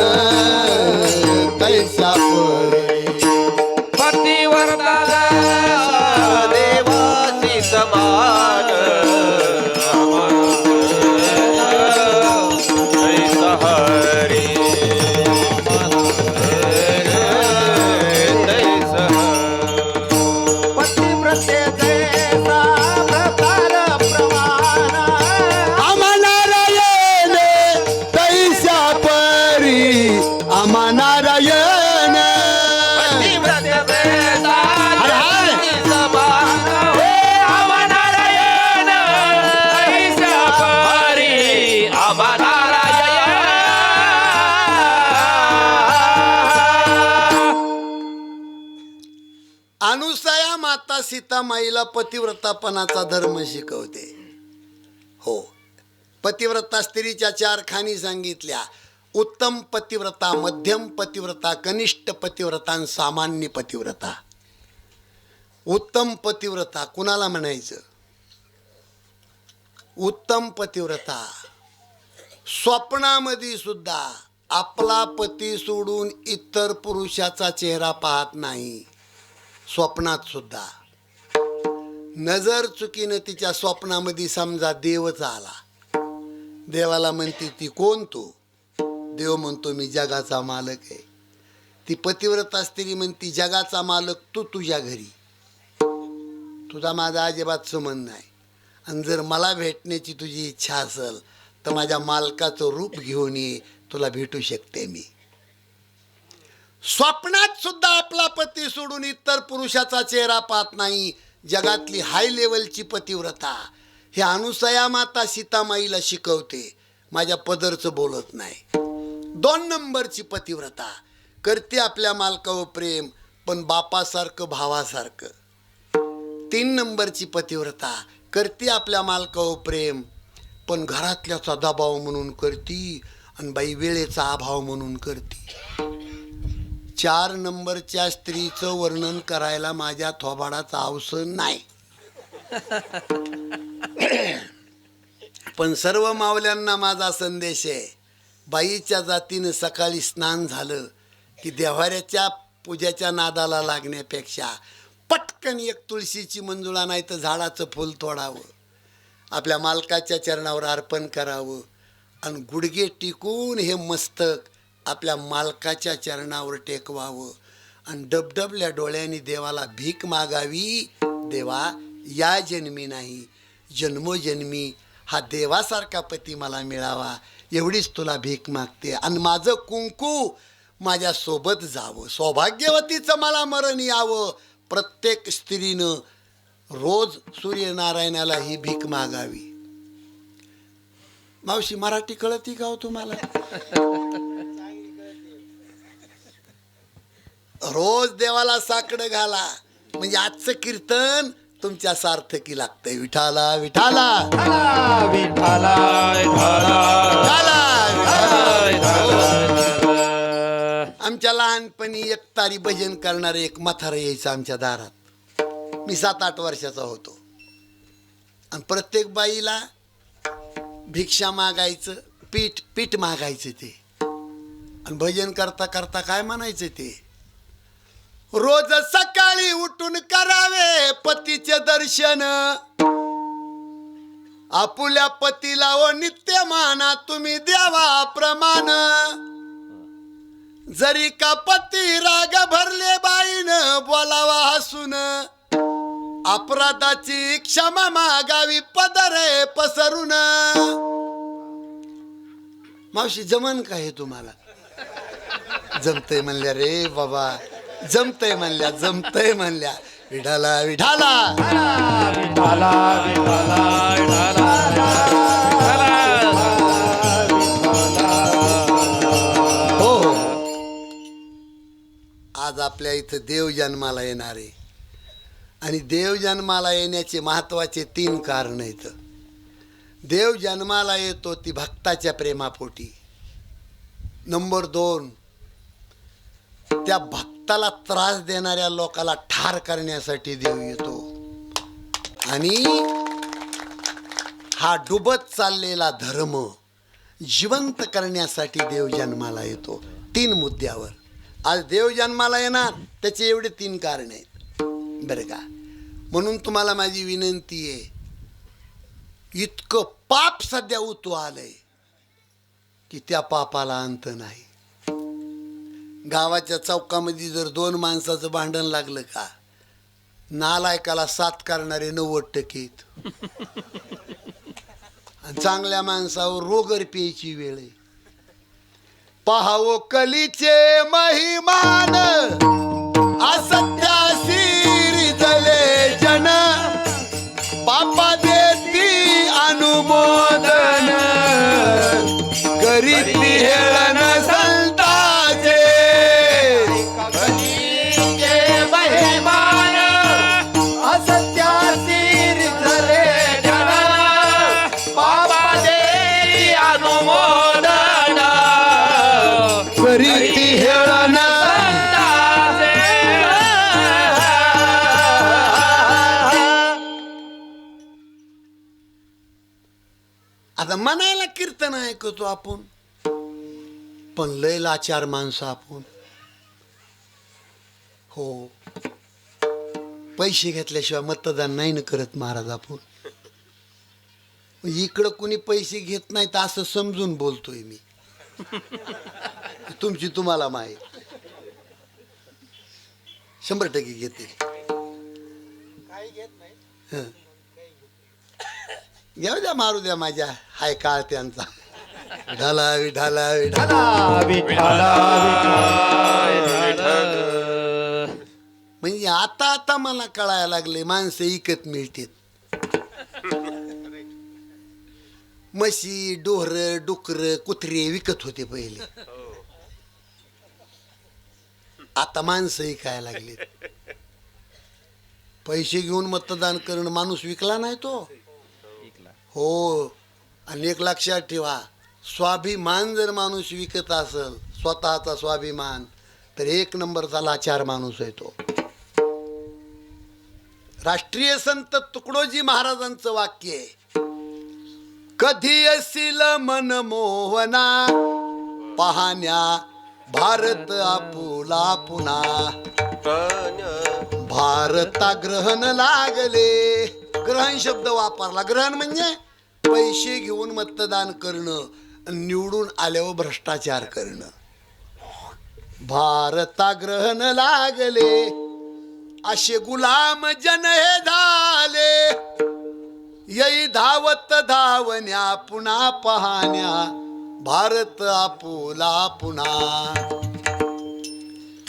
तैसा परी. पतिव्रता देवासी समान ऐसा हरी तैसा. पतिव्रते जैसा प्रतार प्रमाण आम्हा नारायण तैसा परी, आम्हा नारायण. अनुसया माता सीतामाईला पतिव्रतापणाचा धर्म शिकवते. हो, पतिव्रता स्त्रीच्या 4 खाणी सांगितल्या. उत्तम पतिव्रता, मध्यम पतिव्रता, कनिष्ठ पतिव्रता आणि सामान्य पतिव्रता. उत्तम पतिव्रता कुणाला म्हणायचं? उत्तम पतिव्रता स्वप्नामध्ये सुद्धा आपला पती सोडून इतर पुरुषाचा चेहरा पाहत नाही. स्वप्नात सुद्धा नजर चुकीनं तिच्या स्वप्नामध्ये समजा देवच आला, देवाला म्हणते ती कोण तू? देव म्हणतो मी जगाचा मालक आहे. ती पतिव्रता स्त्री म्हणती जगाचा मालक तू तुझ्या घरी, तुझा माझा अजिबात संबंध नाही. आणि जर मला भेटण्याची तुझी इच्छा असेल तर माझ्या मालकाचं रूप घेऊन ये, तुला भेटू शकते मी. स्वप्नात सुद्धा आपला पती सोडून इतर पुरुषाचा चेहरा पाहत नाही. जगातली हाय लेवलची पतिव्रता हे अनुसया माता सीतामाईला शिकवते. माझ्या पदरचं बोलत नाही. 2 नंबरची पतिव्रता करते आपल्या मालकावर प्रेम, पण बापासारखं भावासारखं. 3 नंबरची पतिव्रता करते आपल्या मालकावर प्रेम, पण घरातल्याचा दबाव म्हणून करती आणि बाई वेळेचा अभाव म्हणून करती. 4 नंबरच्या स्त्रीचं वर्णन करायला माझ्या थोबाडाचा अवसर नाही. पण सर्व मावल्यांना माझा संदेश आहे, बाईच्या जातीनं सकाळी स्नान झालं की देव्हाऱ्याच्या पूजेच्या नादाला लागण्यापेक्षा पटकन एक तुळशीची मंजुळा नाही तर झाडाचं फूल तोडावं, आपल्या मालकाच्या चरणावर अर्पण करावं आणि गुडघे टिकून हे मस्तक आपल्या मालकाच्या चरणावर टेकवावं आणि डबडबल्या डोळ्यांनी देवाला भीक मागावी. देवा, या जन्मी नाही जन्मोजन्मी हा देवासारखा पती मला मिळावा, एवढीच तुला भीक मागते आणि माझं कुंकू माझ्यासोबत जावं, सौभाग्यवतीचं मला मरण यावं. प्रत्येक स्त्रीनं रोज सूर्यनारायणाला ही भीक मागावी. मावशी, मराठी कळती का हो तुम्हाला? रोज देवाला साकडं घाला म्हणजे आजचं कीर्तन तुमच्या सार्थकी लागतंय. विठाला विठाला विठाला आमच्या लहानपणी एक तारी भजन करणारे एक म्हातारं यायचं आमच्या दारात. मी 7-8 वर्षाचा होतो आणि प्रत्येक बाईला भिक्षा मागायचं, पीठ मागायचं ते आणि भजन करता करता काय म्हणायचं ते, रोज सकाळी उठून करावे पतीचे दर्शन, आपुल्या पतीला ओ नित्य माना तुम्ही द्यावा प्रमाण, जरी का पती राग भरले बाईन बोलावा हसून, अपराधाची क्षमा मागावी पदरे पसरून. मावशी, जमन का हे तुम्हाला? जमतंय म्हणल्या रे बाबा, जमतंय म्हणल्या. विठाला विठाला हो. आज आपल्या इथं देव जन्माला येणार आहे आणि देव जन्माला येण्याचे महत्वाचे 3 कारण आहेत. देव जन्माला येतो ती भक्ताच्या प्रेमापोटी. नंबर 2, त्या भक्ताला त्रास देणाऱ्या लोकाला ठार करण्यासाठी देव येतो. आणि हा डुबत चाललेला धर्म जिवंत करण्यासाठी देव जन्माला येतो. 3 मुद्द्यावर आज देव जन्माला येणार, त्याचे एवढे 3 कारण आहेत बरं का. म्हणून तुम्हाला माझी विनंती आहे, इतकं पाप सध्या उतू आलंय की त्या पापाला अंत नाही. गावाच्या चौकामध्ये जर 2 माणसाचं भांडण लागलं का, नालायकाला 7 करणारे 90% आणि चांगल्या माणसावर रोगर प्यायची वेळ आहे. पहावो कलीचे महिमान, असत्यासी रिजले जन, पापा देती अनुमोदन, करीती हेळन संताचे, महिमान असत्यासी रिझले जन, पापा देती अनुमोदन, करीती हेळन. आता म्हणायला कीर्तन ऐकतो आपण, पण लय लाचार माणसं आपण. हो, पैसे घेतल्याशिवाय मतदान नाही ना करत महाराज आपण. इकडं कुणी पैसे घेत नाहीत असं समजून बोलतोय मी. तुमची तुम्हाला माहीत 100% घेते. हं. घेऊ द्या, मारू द्या, माझ्या हाय काळ त्यांचा. विठाला विठाला विठाला. म्हणजे आता मला कळायला लागले, माणसं इकत मिळतात. म्हशी, डोहर, डुकर, कुत्रे विकत होते पहिले, आता माणसं इकायला लागले. पैसे घेऊन मतदान करणं माणूस विकला नाही तो. हो, आणि एक लक्षात ठेवा, स्वाभिमान जर माणूस विकत असेल, स्वतःचा स्वाभिमान, तर 1 नंबरचा लाचार माणूस आहे तो. राष्ट्रीय संत तुकडोजी महाराजांचं वाक्य आहे, कधी असील मन मोहना, पाहण्या भारत आपुला पुन्हा, भारता ग्रहण लागले. ग्रहण शब्द वापरला. ग्रहण म्हणजे पैसे घेऊन मतदान करणं, निवडून आल्यावर भ्रष्टाचार करणं. भारता ग्रहण लागले, असे गुलाम जन हे झाले. येई धावत धावण्या पुन्हा पाहण्या, भारत आपुला पुन्हा.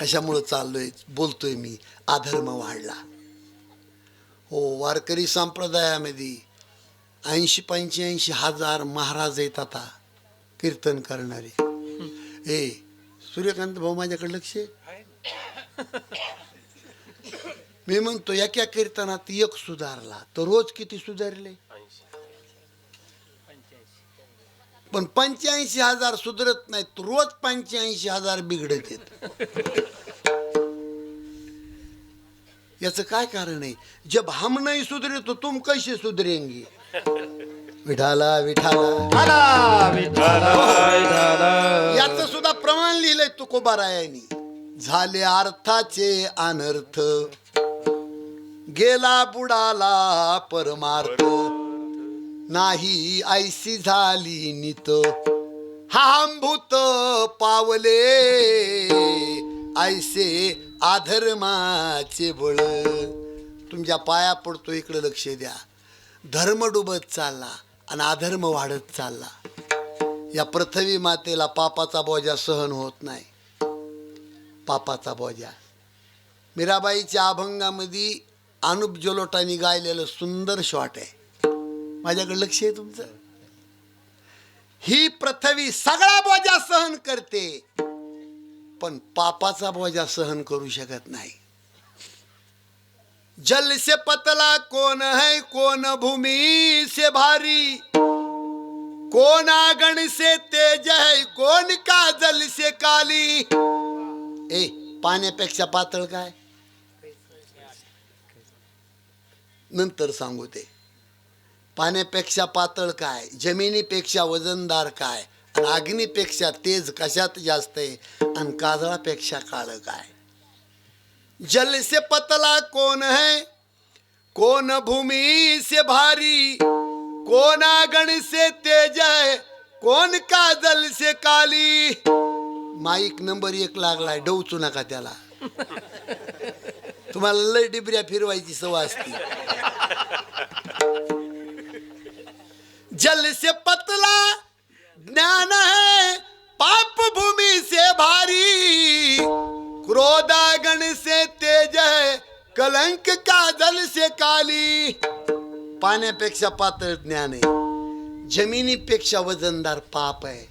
कशामुळं चाललोय बोलतोय मी? अधर्म वाढला. हो, वारकरी संप्रदायामध्ये 80-85 हजार महाराज आहेत आता कीर्तन करणारे. हे सूर्यकांत भाऊ माझ्याकडे लक्ष आहे? मी म्हणतो एका कीर्तनात एक सुधारला तर रोज किती सुधारले? पण 85,000 सुधरत नाहीत, रोज 85,000 बिघडत आहेत. याचं काय कारण आहे? जब हम नहीं सुधरे तो तुम कैसे सुधरेंगे? विठाला विठाला याचं सुद्धा प्रमाण लिहिलंय तुकोबारायांनी. झाले अर्थाचे अनर्थ, गेला बुडाला परमार्थ. नाही ऐसी झाली नित, हांभूत पावले ऐसे अधर्माचे बळ. तुमच्या पाया पडतो, इकडे लक्ष द्या. धर्म डुबत चालला आणि अधर्म वाढत चालला. या पृथ्वी मातेला पापाचा बोजा सहन होत नाही. पापाचा बोजा. मीराबाईच्या अभंगामध्ये अनुप जलोटाने गायलेलं सुंदर शॉट आहे. माझ्याकडे लक्ष आहे तुमचं? ही पृथ्वी सगळा बोजा सहन करते, पण पापाचा बोजा सहन करू शकत नाही. जल से पतला कौन है, कौन भूमि से भारी, कौन आगन से तेज है, कौन का जल से काली. ए, पाण्यापेक्षा पातळ काय? नंतर सांगू ते. पाण्यापेक्षा पातळ काय, जमिनीपेक्षा वजनदार काय, आणि अग्नीपेक्षा तेज कशात जास्त आहे, आणि काजळापेक्षा काळ काय. जल से पतला कौन है, कौन भूमि से भारी, कौन आगन से तेज है, कौन का जल से काली. माईक नंबर 1 लागलाय, डवचू नका त्याला. तुम्हाला लय डिबऱ्या फिरवायची सवय असती. जल से पतला ज्ञान है, पाप भूमि से भारी, क्रोधागण से तेज है, कलंक का जल से काली. पाण्यापेक्षा पातळ ज्ञान आहे, जमिनीपेक्षा वजनदार पाप आहे,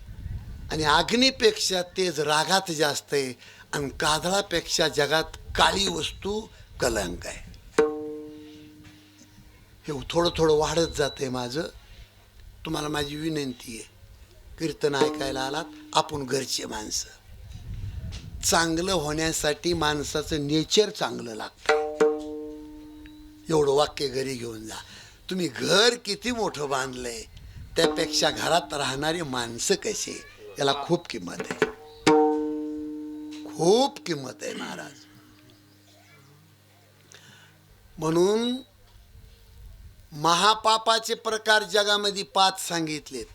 आणि अग्नीपेक्षा तेज रागात जास्त आहे, आणि काजळापेक्षा जगात काळी वस्तू कलंक आहे. हे थोडं थोडं वाढत जाते माझं. तुम्हाला माझी विनंती आहे, कीर्तन ऐकायला आलात, आपण घरचे माणसं. चांगलं होण्यासाठी माणसाचं नेचर चांगलं लागतं. एवढं वाक्य घरी घेऊन जा. तुम्ही घर किती मोठं बांधलंय त्यापेक्षा घरात राहणारी माणसं कशी, याला खूप किंमत आहे. खूप किंमत आहे महाराज. म्हणून महापापाचे प्रकार जगामध्ये 5 सांगितलेत.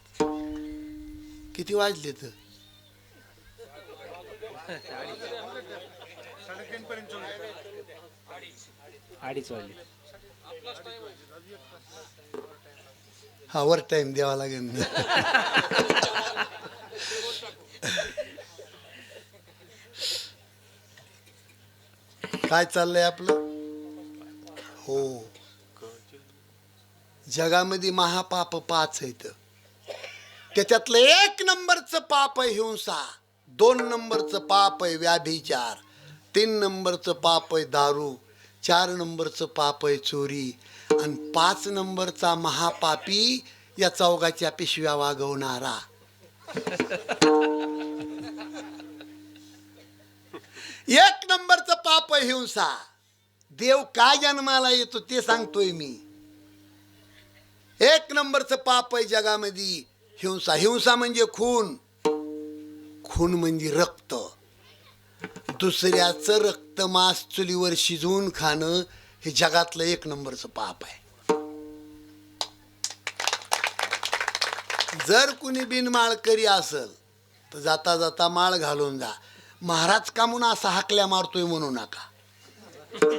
किती वाजलेत? अडीच वाजले. हा, वर टाइम द्यावा लागेल. काय चाललंय आपलं? हो, जगामध्ये महापाप 5 आहेत. त्याच्यातलं 1 नंबरचं पाप आहे हिंसा, 2 नंबरचं पाप आहे व्याभिचार, 3 नंबरचं पाप आहे दारू, 4 नंबरचं पाप आहे चोरी, आणि 5 नंबरचा महापापी या चौघाच्या पिशव्या वागवणारा. एक नंबरचं पाप आहे हिंसा. देव काय जन्माला येतो ते सांगतोय मी. 1 नंबरचं पाप आहे जगामध्ये हिंसा. हिंसा म्हणजे खून. खून म्हणजे रक्त. दुसऱ्याचं रक्तमांस चुलीवर शिजवून खाणं हे जगातलं 1 नंबरचं पाप आहे. जर कुणी बिनमाळकरी असल तर जाता जाता माळ घालून जा. महाराज का म्हणून असा हाकल्या मारतोय म्हणू नका. हो.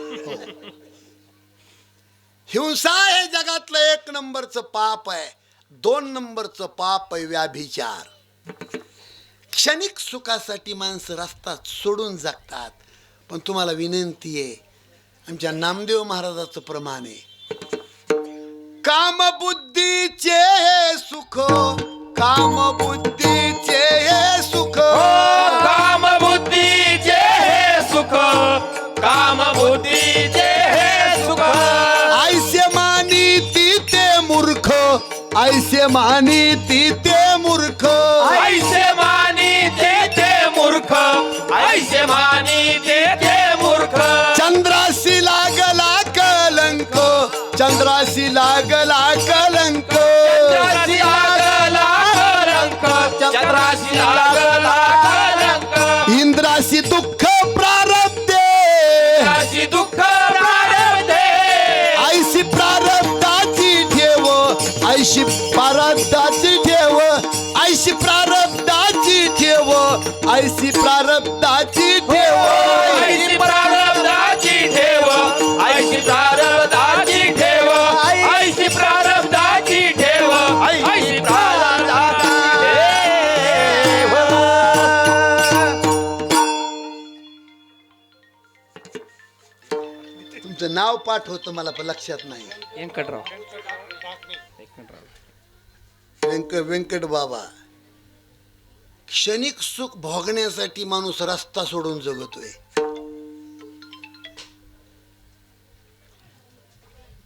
हिंसा हे जगातलं 1 नंबरचं पाप आहे. 2 नंबरचं पाप आहे व्याभिचार. क्षणिक सुखासाठी माणसं रस्ता सोडून जगतात. पण तुम्हाला विनंती आहे, आमच्या नामदेव महाराजाचं प्रमाण आहे, कामबुद्धीचे हे सुख, कामबुद्धीचे हे सुख, काम बुद्धीचे हे सुख, काम बुद्धीचे हे सुख. ऐसे मानी ते मूर्ख, ऐसे मानी ते मूर्ख, ऐसे मानी ते मूर्ख, ऐसे मानी ते मूर्ख. चंद्राशी लागला कलंक, चंद्राशी लागला कलंक, चंद्राशी लागला कलंक, चंद्राशी लागला कलंक. इंद्राशी दुःख प्रारब्धे, इंद्राशी दुःख प्रारब्धे, ऐशी प्रारब्धाची ठेव, ऐशी प्रारब्धाची ठेव, ऐशी प्रारब्धाची ठेव, ऐशी प्रारब्धाची ठेव. ऐशी प्रारब्धाची ठेव, ऐशी प्रारब्धाची ठेव, ऐशी प्रारब्धाची ठेव, ऐशी प्रारब्धाची ठेव. तुमचं नाव पाठ होतं मला पण लक्षात नाही. व्यंकटराव. व्यंकट बाबा. क्षणिक सुख भोगण्यासाठी माणूस रस्ता सोडून जगतोय.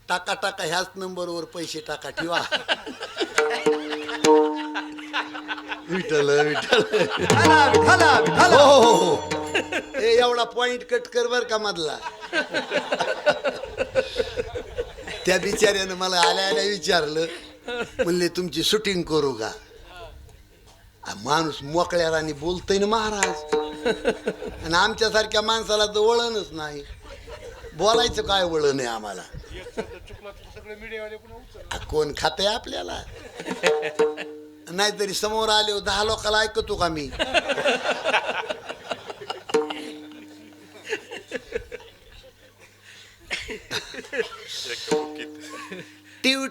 टाका टाका ह्याच नंबरवर पैसे टाका ठेवा. विठ्ठल विठ्ठल. हो हो हो. हे एवढा पॉइंट कट कर बर का मधला. त्या बिचाऱ्यानं मला आल्या आल्या विचारलं, म्हणले तुमची शूटिंग करू का. माणूस मोकळ्या रानी बोलतोय ना महाराज, आणि आमच्यासारख्या माणसाला तर वळणच नाही. बोलायचं काय वळण आहे आम्हाला. कोण खाते आपल्याला. नाहीतरी समोर आले 10 लोकांना ऐकतो का मी.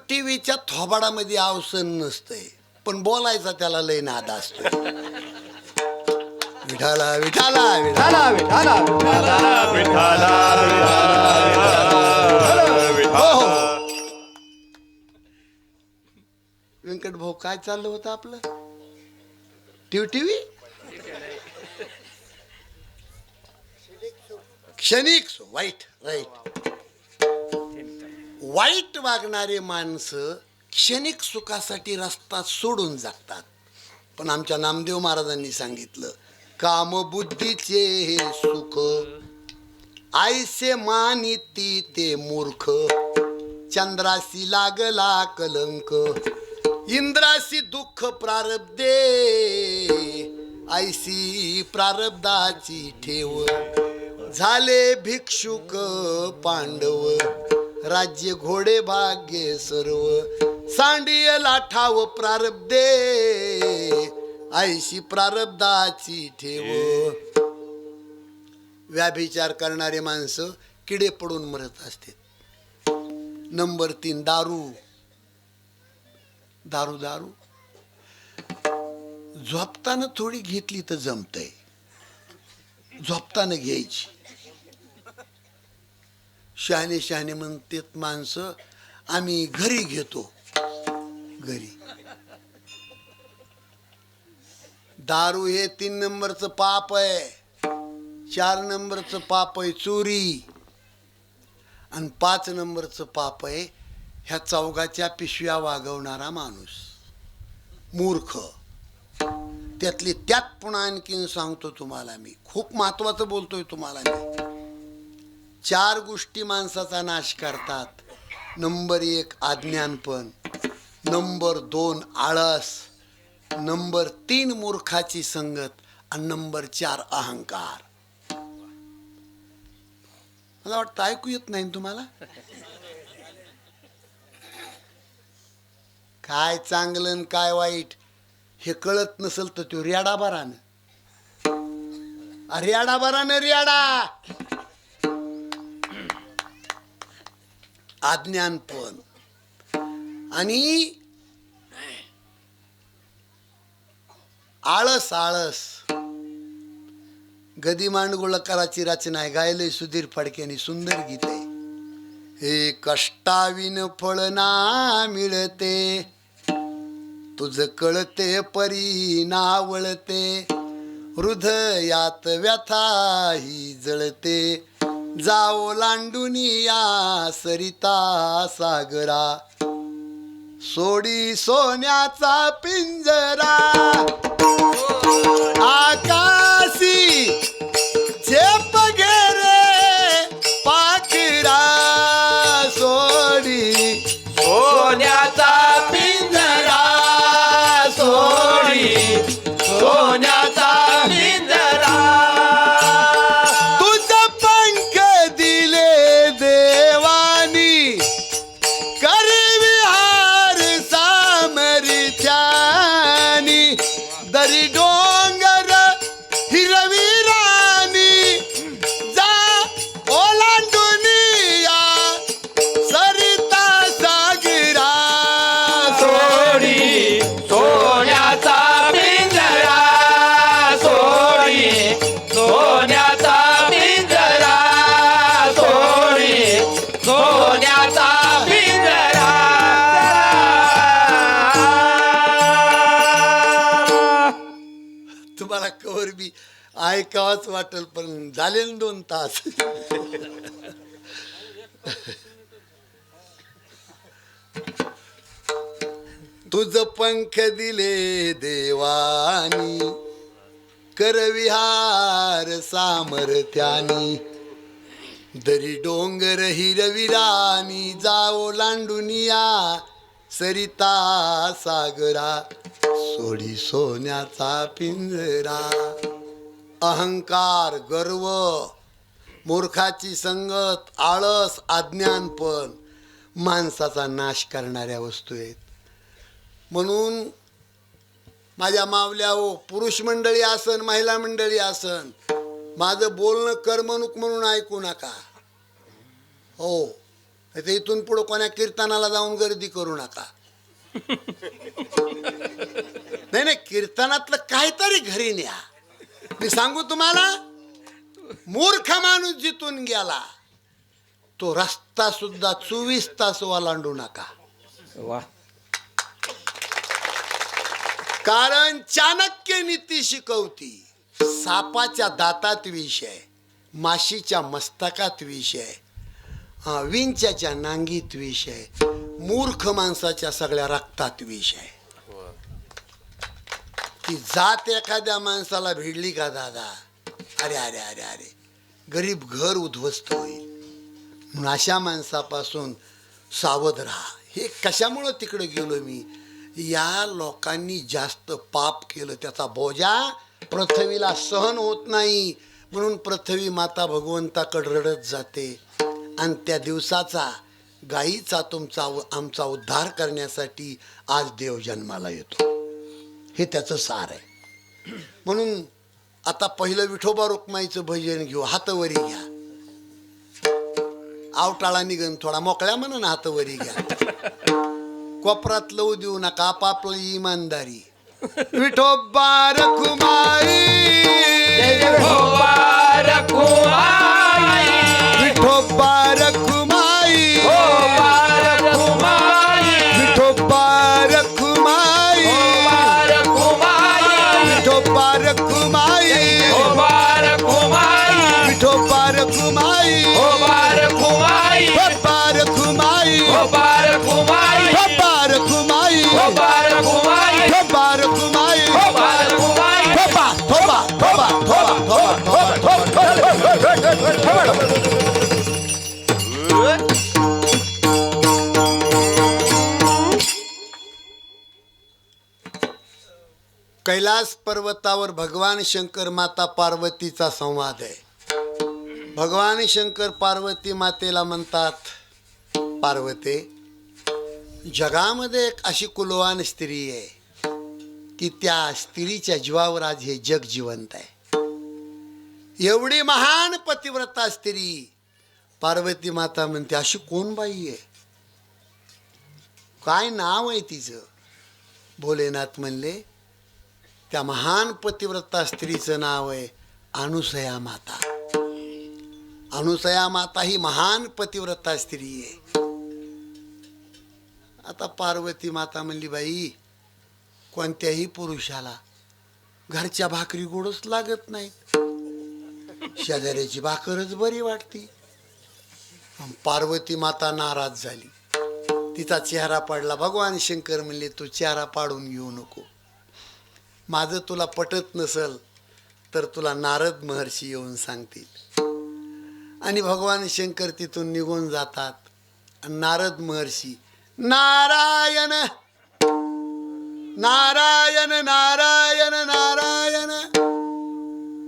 टीव्हीच्या थोबाडामध्ये अवसन नसतंय, पण बोलायचा त्याला लय नाद असतो. विठाला विठाला विठाला विठाला विठाला हो. व्यंकट भाऊ काय चाललं होतं आपलं. टीव्ही क्षणिक वाईट राईट. वाईट वागणारे माणसं क्षणिक सुखासाठी रस्ता सोडून जगतात. पण आमच्या नामदेव महाराजांनी सांगितलं, कामबुद्धीचे हे सुख, ऐसे मानिती ते मूर्ख, चंद्राशी लागला कलंक, इंद्राशी दुःख प्रारब्धे, ऐशी प्रारब्धाची ठेव. झाले भिक्षुक पांडव, राज्य घोडे भाग्य सर्व, सांडियला ठाव प्रारब्धे, ऐशी प्रारब्धाची ठेव. व्याभिचार करणारे माणसं किडे पडून मरत असते. नंबर 3 दारू. दारू दारू झोपताना थोडी घेतली तर जमतंय. झोपताना घ्यायची. शहाणे शहाणे म्हणतात माणसं, आम्ही घरी घेतो. घरी दारू हे 3 नंबरचं पाप आहे. 4 नंबरचं पाप आहे चोरी, आणि 5 नंबरचं पाप आहे ह्या चौघाच्या पिशव्या वागवणारा माणूस, मूर्ख. त्यातली त्यात पुन्हा आणखीन सांगतो तुम्हाला मी, खूप महत्वाचं बोलतोय तुम्हाला मी. 4 गोष्टी माणसाचा नाश करतात. नंबर 1 अज्ञानपण, नंबर 2 आळस, नंबर 3 मूर्खाची संगत, आणि नंबर 4 अहंकार. मला वाटतं ऐकू येत नाही ना तुम्हाला. काय चांगलं आणि काय वाईट हे कळत नसेल तर तो रेडा बरानं, रेडा बरानं रेडा. अज्ञानपण आणि आळस. आळस गदी मांडगुळकराची रचना आहे, गायलंय सुधीर फडकेने, सुंदर गीत आहे. हे कष्टाविन फळ ना मिळते, तुझ कळते परी नावळते, हृदयात व्यथा ही जळते, जाओ लांडुनिया सरिता सागरा, सोडी सोन्याचा पिंजरा, आकाशी झेप गेरे पाखरा, सोडी सोन्याचा पिंजरा सोडी, सोन्याचा पिंजरा. तुझ पंख दिले देवानी, कर विहार सामर्थ्यानी, दरी डोंगर हिरवी राणी, जा ओलांडुनिया सरिता सागरा, सोडी सोन्याचा पिंजरा सोडी, सोन्याचा पिंजरा सोडी, सोन्याचा पिंजरा. तुम्हाला कवर बी ऐकावंच वाटेल, पण झाले ना 2 तास. तुझ पंख दिले देवानी, कर विहार सामर्थ्यानी, दरी डोंगर हिरविरानी, जाओ लांडुनिया सरिता सागरा, सोडी सोन्याचा पिंजरा. अहंकार, गर्व, मूर्खाची संगत, आळस, अज्ञानपण माणसाचा नाश करणाऱ्या वस्तू आहेत. म्हणून माझ्या मावल्या हो, पुरुष मंडळी असन महिला मंडळी असन, माझं बोलणं करमणूक म्हणून ऐकू नका हो. ते इथून पुढं कोण्या कीर्तनाला जाऊन गर्दी करू नका. नाही नाही, कीर्तनातलं काहीतरी घरी न्या. मी सांगू तुम्हाला, मूर्ख माणूस जिथून गेला तो रस्ता सुद्धा 24 तास ओलांडू नका. वा. कारण चाणक्य नीती शिकवती, सापाच्या दातात विष आहे, माशीच्या मस्तकात विष आहे, विंच्याच्या नांगीत विष आहे, मूर्ख माणसाच्या सगळ्या रक्तात विष आहे. ती जात एखाद्या माणसाला भिडली का दादा, अरे अरे अरे अरे, गरीब घर उद्ध्वस्त होईल. म्हणून अशा माणसापासून सावध राहा. हे कशामुळं तिकडे गेलो मी, या लोकांनी जास्त पाप केलं, त्याचा बोजा पृथ्वीला सहन होत नाही, म्हणून पृथ्वी माता भगवंताकडे रडत जाते. आणि त्या दिवसाचा गायीचा आमचा उद्धार करण्यासाठी आज देव जन्माला येतो. हे त्याचं सार आहे. म्हणून आता पहिलं विठोबा रुक्माईचं भजन घेऊ. हातवरी घ्या, आवटाळा निघन थोडा मोकळ्या म्हणून हातवरी घ्या. कोपरात लवू देऊ नका, आपापली इमानदारी. विठोबा रखुमाई, विठोबा रखुमाई, विठोबा रखुमाई, विठोबा रखुमाई, विठोबा रखुमाई, विठोबा रखुमाई, विठोबा रखुमाई, विठोबा रखुमाई, विठोबा रखुमाई, विठोबा रखुमाई, विठोबा रखुमाई, विठोबा रखुमाई, विठोबा रखुमाई, विठोबा रखुमाई, विठोबा रखुमाई, विठोबा रखुमाई. थोबा थोबा थोबा थोबा थोबा थोबा. कैलास पर्वतावर भगवान शंकर माता पार्वतीचा संवाद आहे. भगवान शंकर पार्वती मातेला म्हणतात, पार्वते, जगामध्ये एक अशी कुलवान स्त्री आहे की त्या स्त्रीच्या जीवावर आज हे जग जिवंत आहे. एवढी महान पतिव्रता स्त्री पार्वती माता म्हणते, अशी कोण बाई आहे, काय नाव आहे तिचं? भोलेनाथ म्हणले, त्या महान पतिव्रता स्त्रीचं नाव आहे अनुसया माता. अनुसया माता ही महान पतिव्रता स्त्री आहे. आता पार्वती माता म्हणली, बाई, कोणत्याही पुरुषाला घरच्या भाकरी गोडच लागत नाहीत, शेजाऱ्याची भाकरच बरी वाटती. पार्वती माता नाराज झाली, तिचा चेहरा पडला. भगवान शंकर म्हणले, तू चेहरा पाडून घेऊ नको, माझं तुला पटत नसल तर तुला नारद महर्षी येऊन सांगतील. आणि भगवान शंकर तिथून निघून जातात. नारद महर्षी, नारायण नारायण नारायण नारायण.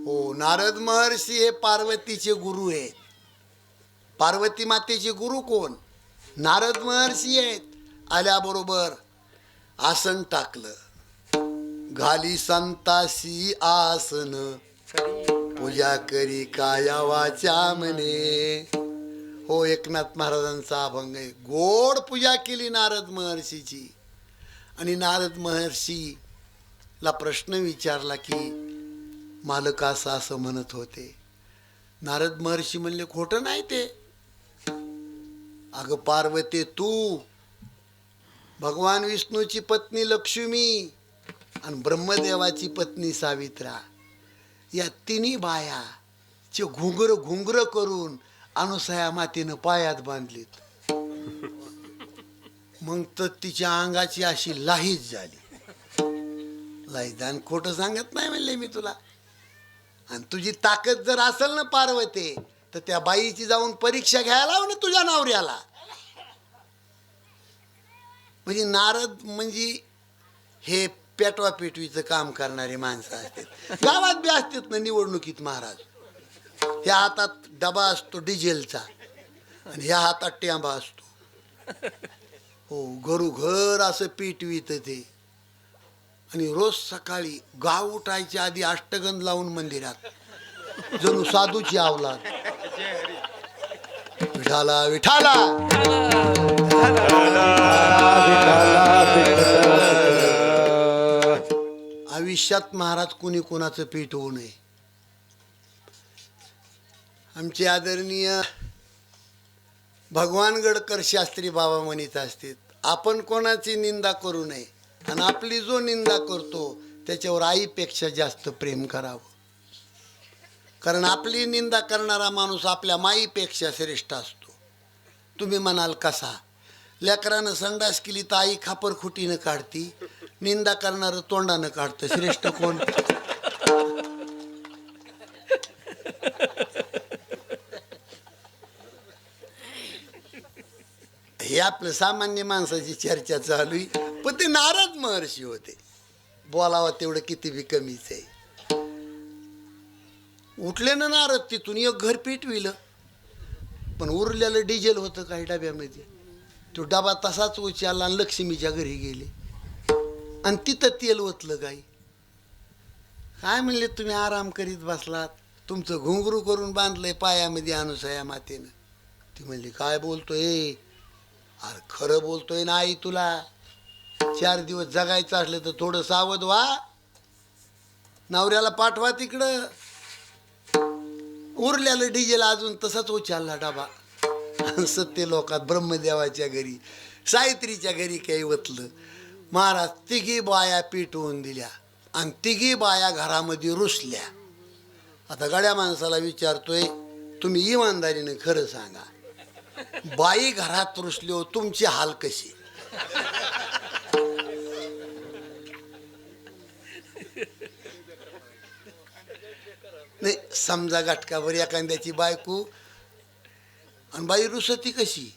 हो, नारद महर्षी हे पार्वतीचे गुरु आहेत. पार्वती मातेचे गुरु कोण? नारद महर्षी आहेत. आल्याबरोबर आसन टाकलं, घाली संतासी आसन, पूजा करी काया वाचा म्हणे. हो, एकनाथ महाराजांचा अभंग आहे. गोड पूजा केली नारद महर्षीची. आणि नारद महर्षीला प्रश्न विचारला की मालक असं म्हणत होते. नारद महर्षी म्हणले, खोटं नाही ते. अगं पार्वती, तू भगवान विष्णूची पत्नी लक्ष्मी आणि ब्रह्मदेवाची पत्नी सावित्रा, या तिन्ही बायाचे घुंगर करून अनुसया मातेनं पायात बांधलीत. मग तर तिच्या अंगाची अशी लाहीच झाली. लाहीदान खोटं सांगत नाही म्हणले मी तुला. आणि तुझी ताकद जर असेल ना पार्वती, तर त्या बाईची जाऊन परीक्षा घ्यायला लाव ना तुझ्या नवऱ्याला. म्हणजे नारद म्हणजे हे पेटवा पेटवीचं काम करणारे माणसं असतात. गावात बी असतात ना निवडणुकीत महाराज. ह्या हातात डबा असतो डिझेलचा आणि ह्या हातात टेंबा असतो. हो, घरोघर असं पेटवीत ते. आणि रोज सकाळी गाव उठायच्या आधी अष्टगंध लावून मंदिरात, जणू साधूची आवलाद. विठाला विठाला आयुष्यात महाराज कुणी कोणाचं पेटवू नये. आमचे आदरणीय भगवान गडकर शास्त्री बाबा म्हणत असतात, आपण कोणाची निंदा करू नये आणि आपली जो निंदा करतो त्याच्यावर आईपेक्षा जास्त प्रेम करावं. कारण आपली निंदा करणारा माणूस आपल्या माईपेक्षा श्रेष्ठ असतो. तुम्ही म्हणाल कसा? लेकरानं संडास केली तर आई खापरखुटीनं काढती, निंदा करणारं तोंडानं काढतं. श्रेष्ठ कोण? हे आपलं सामान्य माणसाची चर्चा चालू आहे. पण ते नारद महर्षी होते. बोलावा तेवढं किती बी कमीच आहे. उठले ना नारद तिथून, एक घर पेटविलं. पण उरलेलं डिझेल होतं काही डब्यामध्ये. तो डबा तसाच उचलला आणि लक्ष्मीच्या घरी गेले आणि तिथं तेल ओतलं. काय म्हणले, तुम्ही आराम करीत बसलात, तुमचं घुंगरू करून बांधलंय पायामध्ये अनुसया मातेनं. ती म्हणली, काय बोलतोय? अरे खरं बोलतोय ना आई, तुला 4 दिवस जगायचं असलं तर थोडं सावध व्हा. नवऱ्याला पाठवा तिकडं. उरलेलं डिझेल अजून तसाच उचलला डबा. सत्य लोकात ब्रह्मदेवाच्या घरी, सावित्रीच्या घरी काही वतलं. महाराज तिघी बाया पेटवून दिल्या आणि तिघी बाया घरामध्ये रुसल्या. आता गड्या माणसाला विचारतोय, तुम्ही इमानदारीने खरं सांगा, बाई घरात रुसली हो, तुमचे हाल कसे? नाही, समजा गटकावर एखाद्याची बायको आणि बाई रुसती कशी?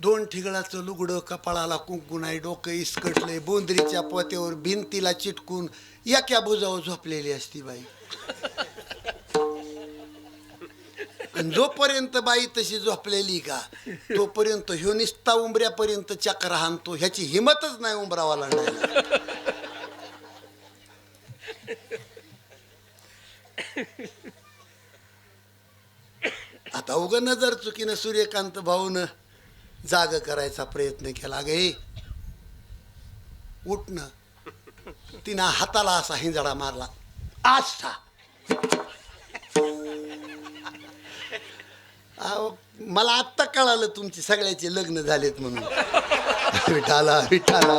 2 ठिगळाचं लुगडं, कपाळाला कुंकू नाही, डोकं इसकटलंय, बोंदरीच्या पोत्यावर भिंतीला चिटकून एका भुजावर झोपलेली असती बाई. आणि जोपर्यंत बाई तशी झोपलेली का तोपर्यंत ह्यो निस्ता उंबऱ्यापर्यंत चक्र हाणतो, ह्याची हिंमतच नाही उंबरावाला नाही. आता उग नजर चुकीनं सूर्यकांत भाऊन जाग करायचा प्रयत्न केला. गे उठणं, तिनं हाताला असा हिंजडा मारला. आस्था मला आत्ता कळालं तुमची सगळ्याचे लग्न झालेत म्हणून. विठाला विठाला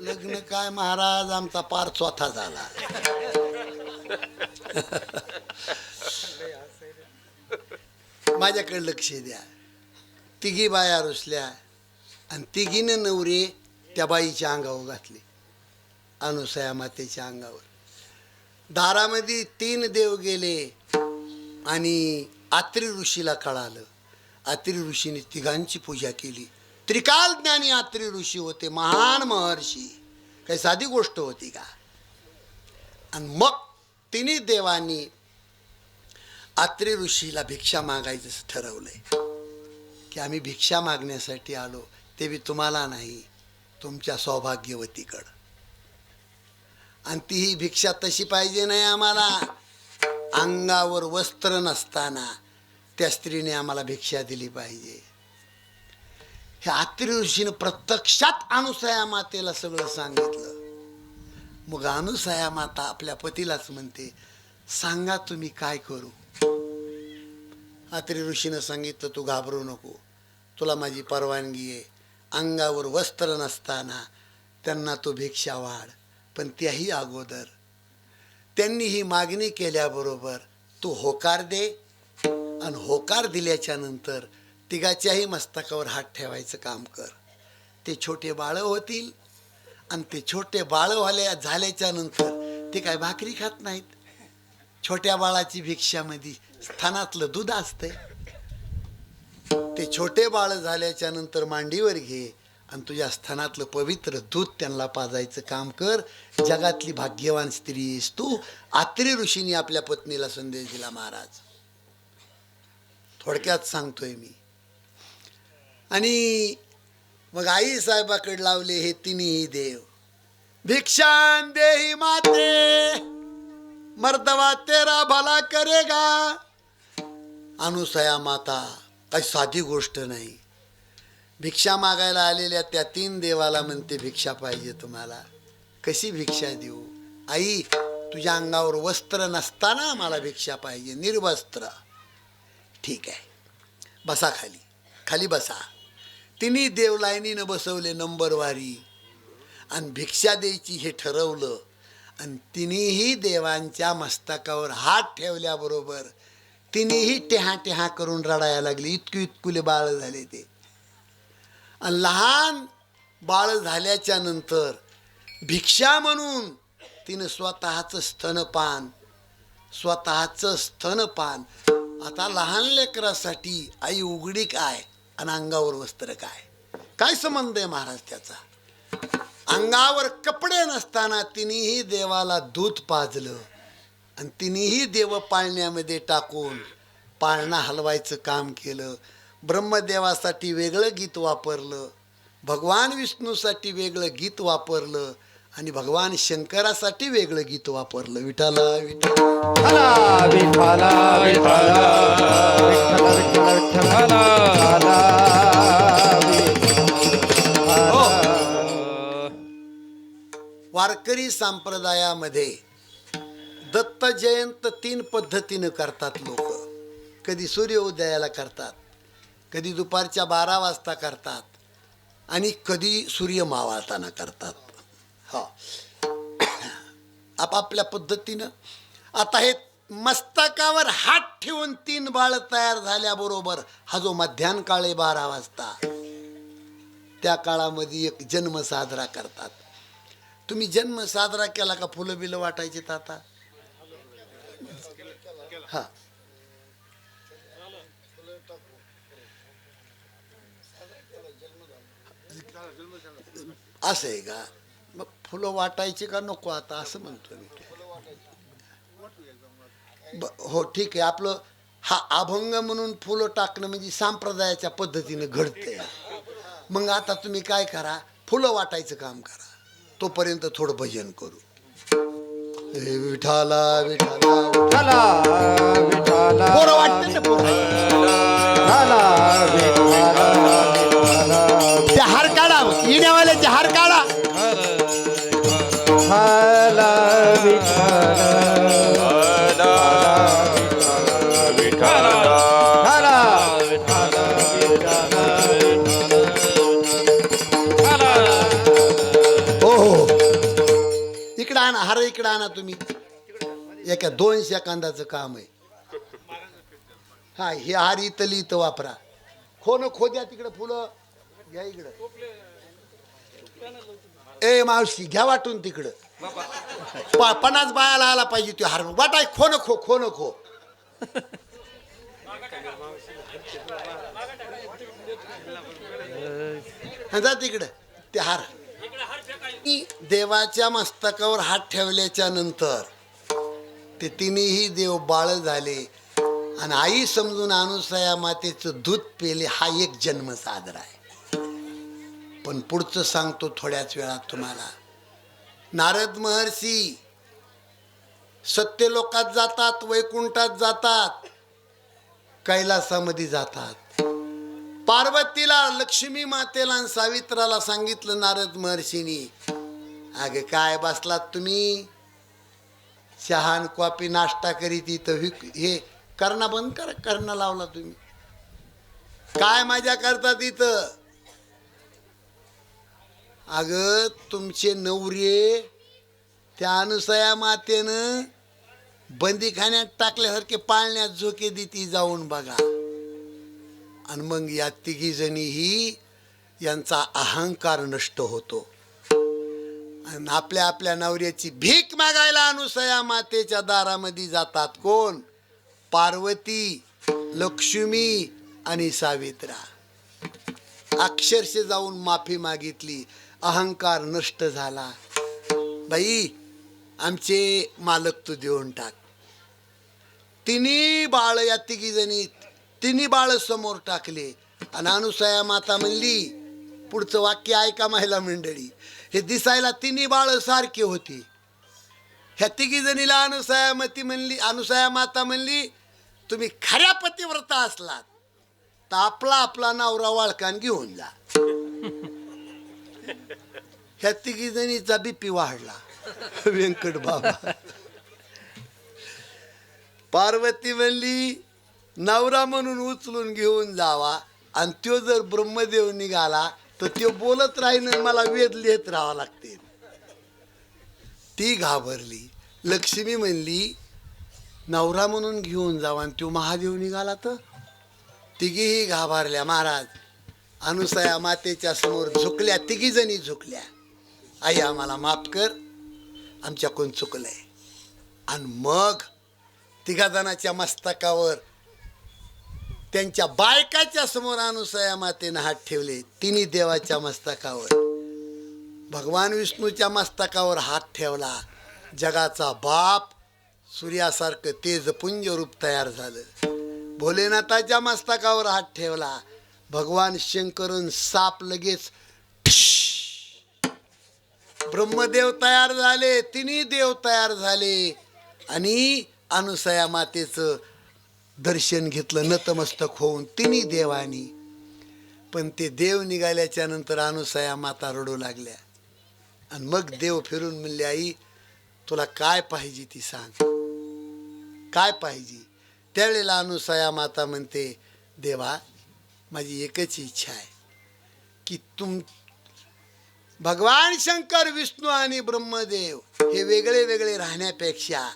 लग्न काय महाराज, आमचा पार चौथा झाला. माझ्याकडे लक्ष द्या. तिघी बाया रुसल्या आणि तिघीनं नवरे त्या बाईच्या अंगावर घातले, अनुसया मातेच्या अंगावर. दारामध्ये 3 देव गेले आणि आत्री ऋषीला कळालं. आत्री ऋषीने तिघांची पूजा केली. त्रिकाल ज्ञानी आत्री ऋषी होते, महान महर्षी, काही साधी गोष्ट होती का. आणि मग तिन्ही देवांनी आत्री ऋषीला भिक्षा मागायचं ठरवलंय की आम्ही भिक्षा मागण्यासाठी आलो, ते बी तुम्हाला नाही, तुमच्या सौभाग्यवतीकडं. आणि ती ही भिक्षा तशी पाहिजे नाही आम्हाला. अंगावर वस्त्र नसताना त्या स्त्रीने आम्हाला भिक्षा दिली पाहिजे. हे आत्री ऋषीनं प्रत्यक्षात अनुसया मातेला सगळं सांगितलं. मग अनुसया माता आपल्या पतीलाच म्हणते, सांगा तुम्ही काय करू. आत्री ऋषीनं सांगितलं, तू घाबरू नको, तुला माझी परवानगी आहे. अंगावर वस्त्र नसताना त्यांना तो भिक्षा वाढ, पण त्याही अगोदर त्यांनी ही मागणी केल्याबरोबर तू होकार दे. आणि होकार दिल्याच्या नंतर तिघाच्याही मस्तकावर हात ठेवायचं काम कर. ते छोटे बाळं होतील आणि ते छोटे बाळं झाल्याच्या नंतर ते काय भाकरी खात नाहीत. छोट्या बाळाची भिक्षामध्ये स्थानातलं दूध असतंय. ते छोटे बाळ झाल्याच्या नंतर मांडीवर घे आणि तुझ्या स्थानातलं पवित्र दूध त्यांना पाजायचं काम कर. जगातली भाग्यवान स्त्री आहेस तू. आत्री ऋषींनी आपल्या पत्नीला संदेश दिला महाराज. थोडक्यात सांगतोय मी. आणि मग आई साहेबाकडे लावले हे तिन्ही देव. भिक्षान देही माते, मर्दवा तेरा भला करेगा. अनुसया माता काही साधी गोष्ट नाही. भिक्षा मागायला आलेल्या त्या 3 देवाला म्हणते, भिक्षा पाहिजे तुम्हाला. कशी भिक्षा देऊ आई, तुझ्या अंगावर वस्त्र नसताना मला भिक्षा पाहिजे, निर्वस्त्र. ठीक आहे, बसा खाली, खाली बसा. तिन्ही देव लाईनीनं बसवले नंबरवारी आणि भिक्षा द्यायची हे ठरवलं. आणि तिन्ही देवांच्या मस्तकावर हात ठेवल्याबरोबर तिन्ही टेहा टेहा करून रडायला लागली. इतकुले बाळ झाले ते. आणि लहान बाळ झाल्याच्या नंतर भिक्षा म्हणून तिनं स्वतःचं स्तनपान. आता लहान लेकरासाठी आई उघडी काय आणि अंगावर वस्त्र काय, काय संबंध आहे महाराज त्याचा. अंगावर कपडे नसताना तिन्ही देवाला दूध पाजलं आणि तिन्ही देव पाळण्यामध्ये टाकून पाळणा हलवायचं काम केलं. ब्रह्मदेवासाठी वेगळं गीत वापरलं, भगवान विष्णूसाठी वेगळं गीत वापरलं आणि भगवान शंकरासाठी वेगळं गीत वापरलं. विठाला विठाला विठ्ठला विठ्ठला विठ्ठला वारकरी संप्रदायामध्ये दत्त जयंत 3 पद्धतीनं करतात लोक. कधी सूर्योदयाला करतात, कधी दुपारच्या 12 वाजता करतात आणि कधी सूर्य मावळताना करतात. हा, आपापल्या पद्धतीनं. आता हे मस्तकावर हात ठेवून 3 बाळ तयार झाल्याबरोबर हा जो मध्यान काळ आहे 12 वाजता, त्या काळामध्ये एक जन्म साजरा करतात. तुम्ही जन्म साजरा केला का फुलं बिलं वाटायचे आता? हा, असं आहे का? मग फुलं वाटायची का नको आता असं म्हणतो मी. हो ठीक आहे. आपलं हा अभंग म्हणून फुलं टाकणं म्हणजे संप्रदायाच्या पद्धतीने घडतंय. मग आता तुम्ही काय करा, फुलं वाटायचं काम करा, तोपर्यंत थोडं भजन करू. हे विठाला विठाला विठ्ठला विठ्ठला पोरं वाटते ना पोरं. विठ्ठला विठ्ठला विठ्ठला ते हार काढा, इण्यावाल्याचे हार काढा. विठ्ठला विठ्ठला हो हो इकडं आणा हार, इकडं आणा तुम्ही. एका 2 सेकंदाचं काम आहे. हा हे हार इथं इथं वापरा. खो द्या तिकडं फुलं घ्या इकडं. ए मावशी घ्या वाटून तिकडं. 50 बायाला आला पाहिजे तो हार वाटाय. खो नको. जा तिकडं ते हार. देवाच्या मस्तकावर हात ठेवल्याच्या नंतर ते तिन्ही देव बाळ झाले आणि आई समजून अनुसया मातेचं दूध पेले. हा एक जन्म साजरा आहे. पण पुढचं सांगतो थोड्याच वेळात तुम्हाला. नारद महर्षी सत्यलोकात जातात, वैकुंठात जातात, कैलासामध्ये जातात. पार्वतीला, लक्ष्मी मातेला आणि सावित्राला सांगितलं नारद महर्षींनी, अगं काय बसलात तुम्ही, चहान कॉफी नाश्ता करीत इथं हे करणं बंद करा. करणं लावला तुम्ही, काय मजा करतात इथं. अगं तुमचे नवरे त्या अनुसया मातेनं बंदीखान्यात टाकल्यासारखे पाळण्यात झोके देती, जाऊन बघा. आणि मग या तिघी जणीही यांचा अहंकार नष्ट होतो आणि आपल्या आपल्या नवऱ्याची भीक मागायला अनुसया मातेच्या दारामध्ये जातात. कोण? पार्वती, लक्ष्मी आणि सावित्रा. अक्षरशः जाऊन माफी मागितली. अहंकार नष्ट झाला. बाई आमचे मालक तू देऊन टाक. तिन्ही बाळ, या तिघी जणी तिन्ही बाळ समोर टाकले आणि अनुसया माता म्हणली, पुढचं वाक्य ऐका महिला मंडळी, हे दिसायला तिन्ही बाळ सारखे होती. ह्या तिघी जणीला अनुसया माता म्हणली, तुम्ही खऱ्या पतिव्रता असलात तर आपला आपला नवरा वाळकान घेऊन जा. ह्या तिघी जणीचा बीपी वाढला. व्यंकट बाबा. पार्वती म्हणली, नवरा म्हणून उचलून घेऊन जावा आणि तो जर ब्रह्मदेव निघाला तर तो बोलत राहील, मला वेद लिहित राहावं लागते. ती घाबरली. लक्ष्मी म्हणली, नवरा म्हणून घेऊन जावा आणि तो महादेव निघाला तर. तिघीही घाबरल्या. महाराज अनुसया मातेच्या समोर झुकल्या. तिघी जणी झुकल्या. आई आम्हाला माफ कर, आमच्याकडून चुकलंय. आणि मग तिघा जणाच्या मस्तकावर त्यांच्या बायकाच्या समोर अनुसया मातेनं हात ठेवले. तिन्ही देवाच्या मस्तकावर. भगवान विष्णूच्या मस्तकावर हात ठेवला. जगाचा बाप सूर्यासारखं तेजपुंज रूप तयार झालं. भोलेनाथाच्या मस्तकावर हात ठेवला. भगवान शंकरन साप लगेच ब्रह्मदेव तयार झाले. तिन्ही देव तयार झाले आणि अनुसया मातेचं दर्शन घेतलं नतमस्तक होऊन तिन्ही देवानी. पण ते देव निघाल्याच्या नंतर अनुसया माता रडू लागल्या. आणि मग देव फिरून म्हणले, आई तुला काय पाहिजे ती सांग, काय पाहिजे. त्यावेळेला अनुसया माता म्हणते, देवा माझी एकच इच्छा आहे की भगवान शंकर, विष्णू आणि ब्रह्मदेव हे वेगळे वेगळे राहण्यापेक्षा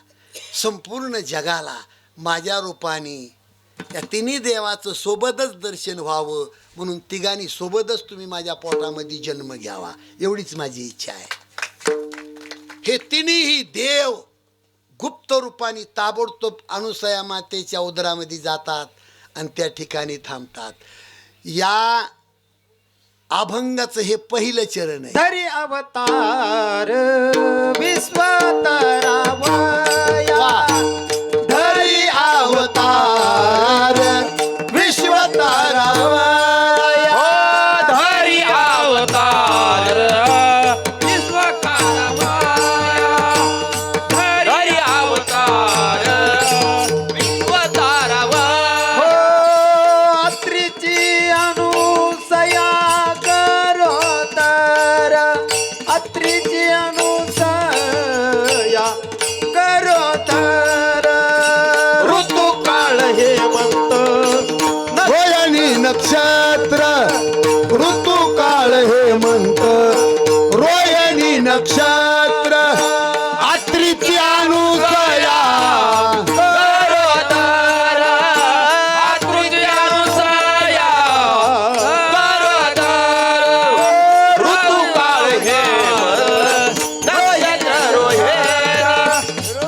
संपूर्ण जगाला माझ्या रूपाने त्या तिन्ही देवाचं सोबतच दर्शन व्हावं, म्हणून तिघांनी सोबतच तुम्ही माझ्या पोटामध्ये जन्म घ्यावा, एवढीच माझी इच्छा आहे. हे तिन्ही देव गुप्त रूपाने ताबडतोब अनुसया मातेच्या उदरामध्ये जातात आणि त्या ठिकाणी थांबतात. या अभंगाचं हे पहिलं चरण आहे. धरी अवतार विश्वतरावया धरी अवतार विश्वतरावया धरी अवतार विश्वकारमाया धरी अवतार विश्वतारावया हो अत्रीची अनुसया करो तर अत्रीची अनुसया करो तर ऋतू काळ हेमंत रोहिणी नक्षत्र ऋतू काळ हेमंत रोहिणी नक्षत्र अत्रीची अनुसया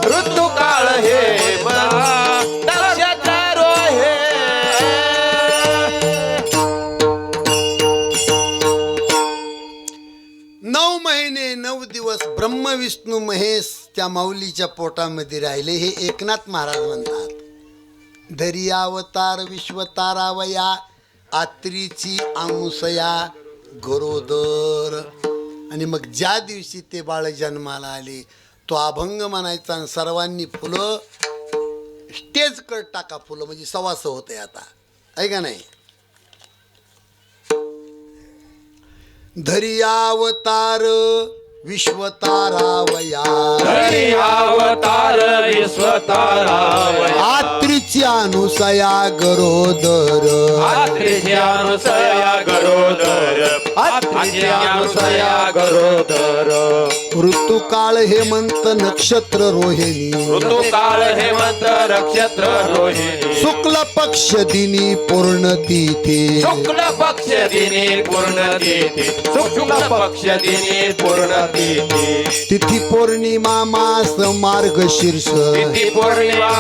ऋतुकाळ हे 9 महिने 9 दिवस ब्रह्म विष्णू महेश त्या माऊलीच्या पोटामध्ये राहिले हे एकनाथ महाराज म्हणतात. धरी अवतार विश्वतारावया आत्रीची अनुसया गरोदर. आणि मग ज्या दिवशी ते बाळ जन्माला आले तो अभंग म्हणायचा आणि सर्वांनी फुलं स्टेज कट टाका फुलं म्हणजे सवासं होते आता आहे का नाही. धरी अवतार विश्वतारावया धरी अवतार विश्वतारावया आत्रीची अनुसया गरोदर आत्रीची अनुसया गरोदर आत्रीची अनुसया गरोदर ऋतुकाळ हेमंत नक्षत्र रोहिणी ऋतुकाळ हेमंत नक्षत्र रोहिणी शुक्ल पक्ष दिनी पूर्ण तिथी शुक्ल पक्ष दिनी पूर्ण तिथी शुक्ल पक्ष दिनी पूर्ण तिथी तिथी पौर्णिमा मास मार्गशीर्ष तिथी पौर्णिमा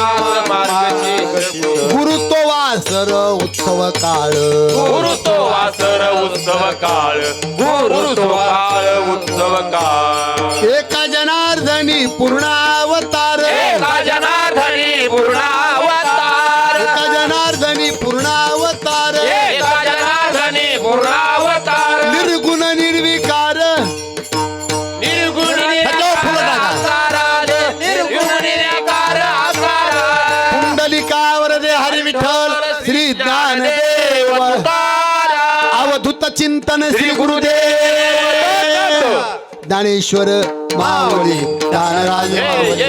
मार्गशीर्ष गुरुतो वासर उत्सव काळ गुरु तो वासर उत्सव काळ गुरु तो काळ उत्सव काळ एका जनार्दनी पूर्णावतार एका जनार्दनी पूर्णावतार एका जनार्दनी पूर्णावतार एका जनार्दनी पूर्णावतार निर्गुण निर्विकार निर्गुण निर्गुण निराकार आकार कुंडलिकावर रे हरी विठ्ठल श्री ज्ञानदेव अवधूत चिंतन श्री गुरुदेव ज्ञानेश्वर माऊली ज्ञानराज माऊली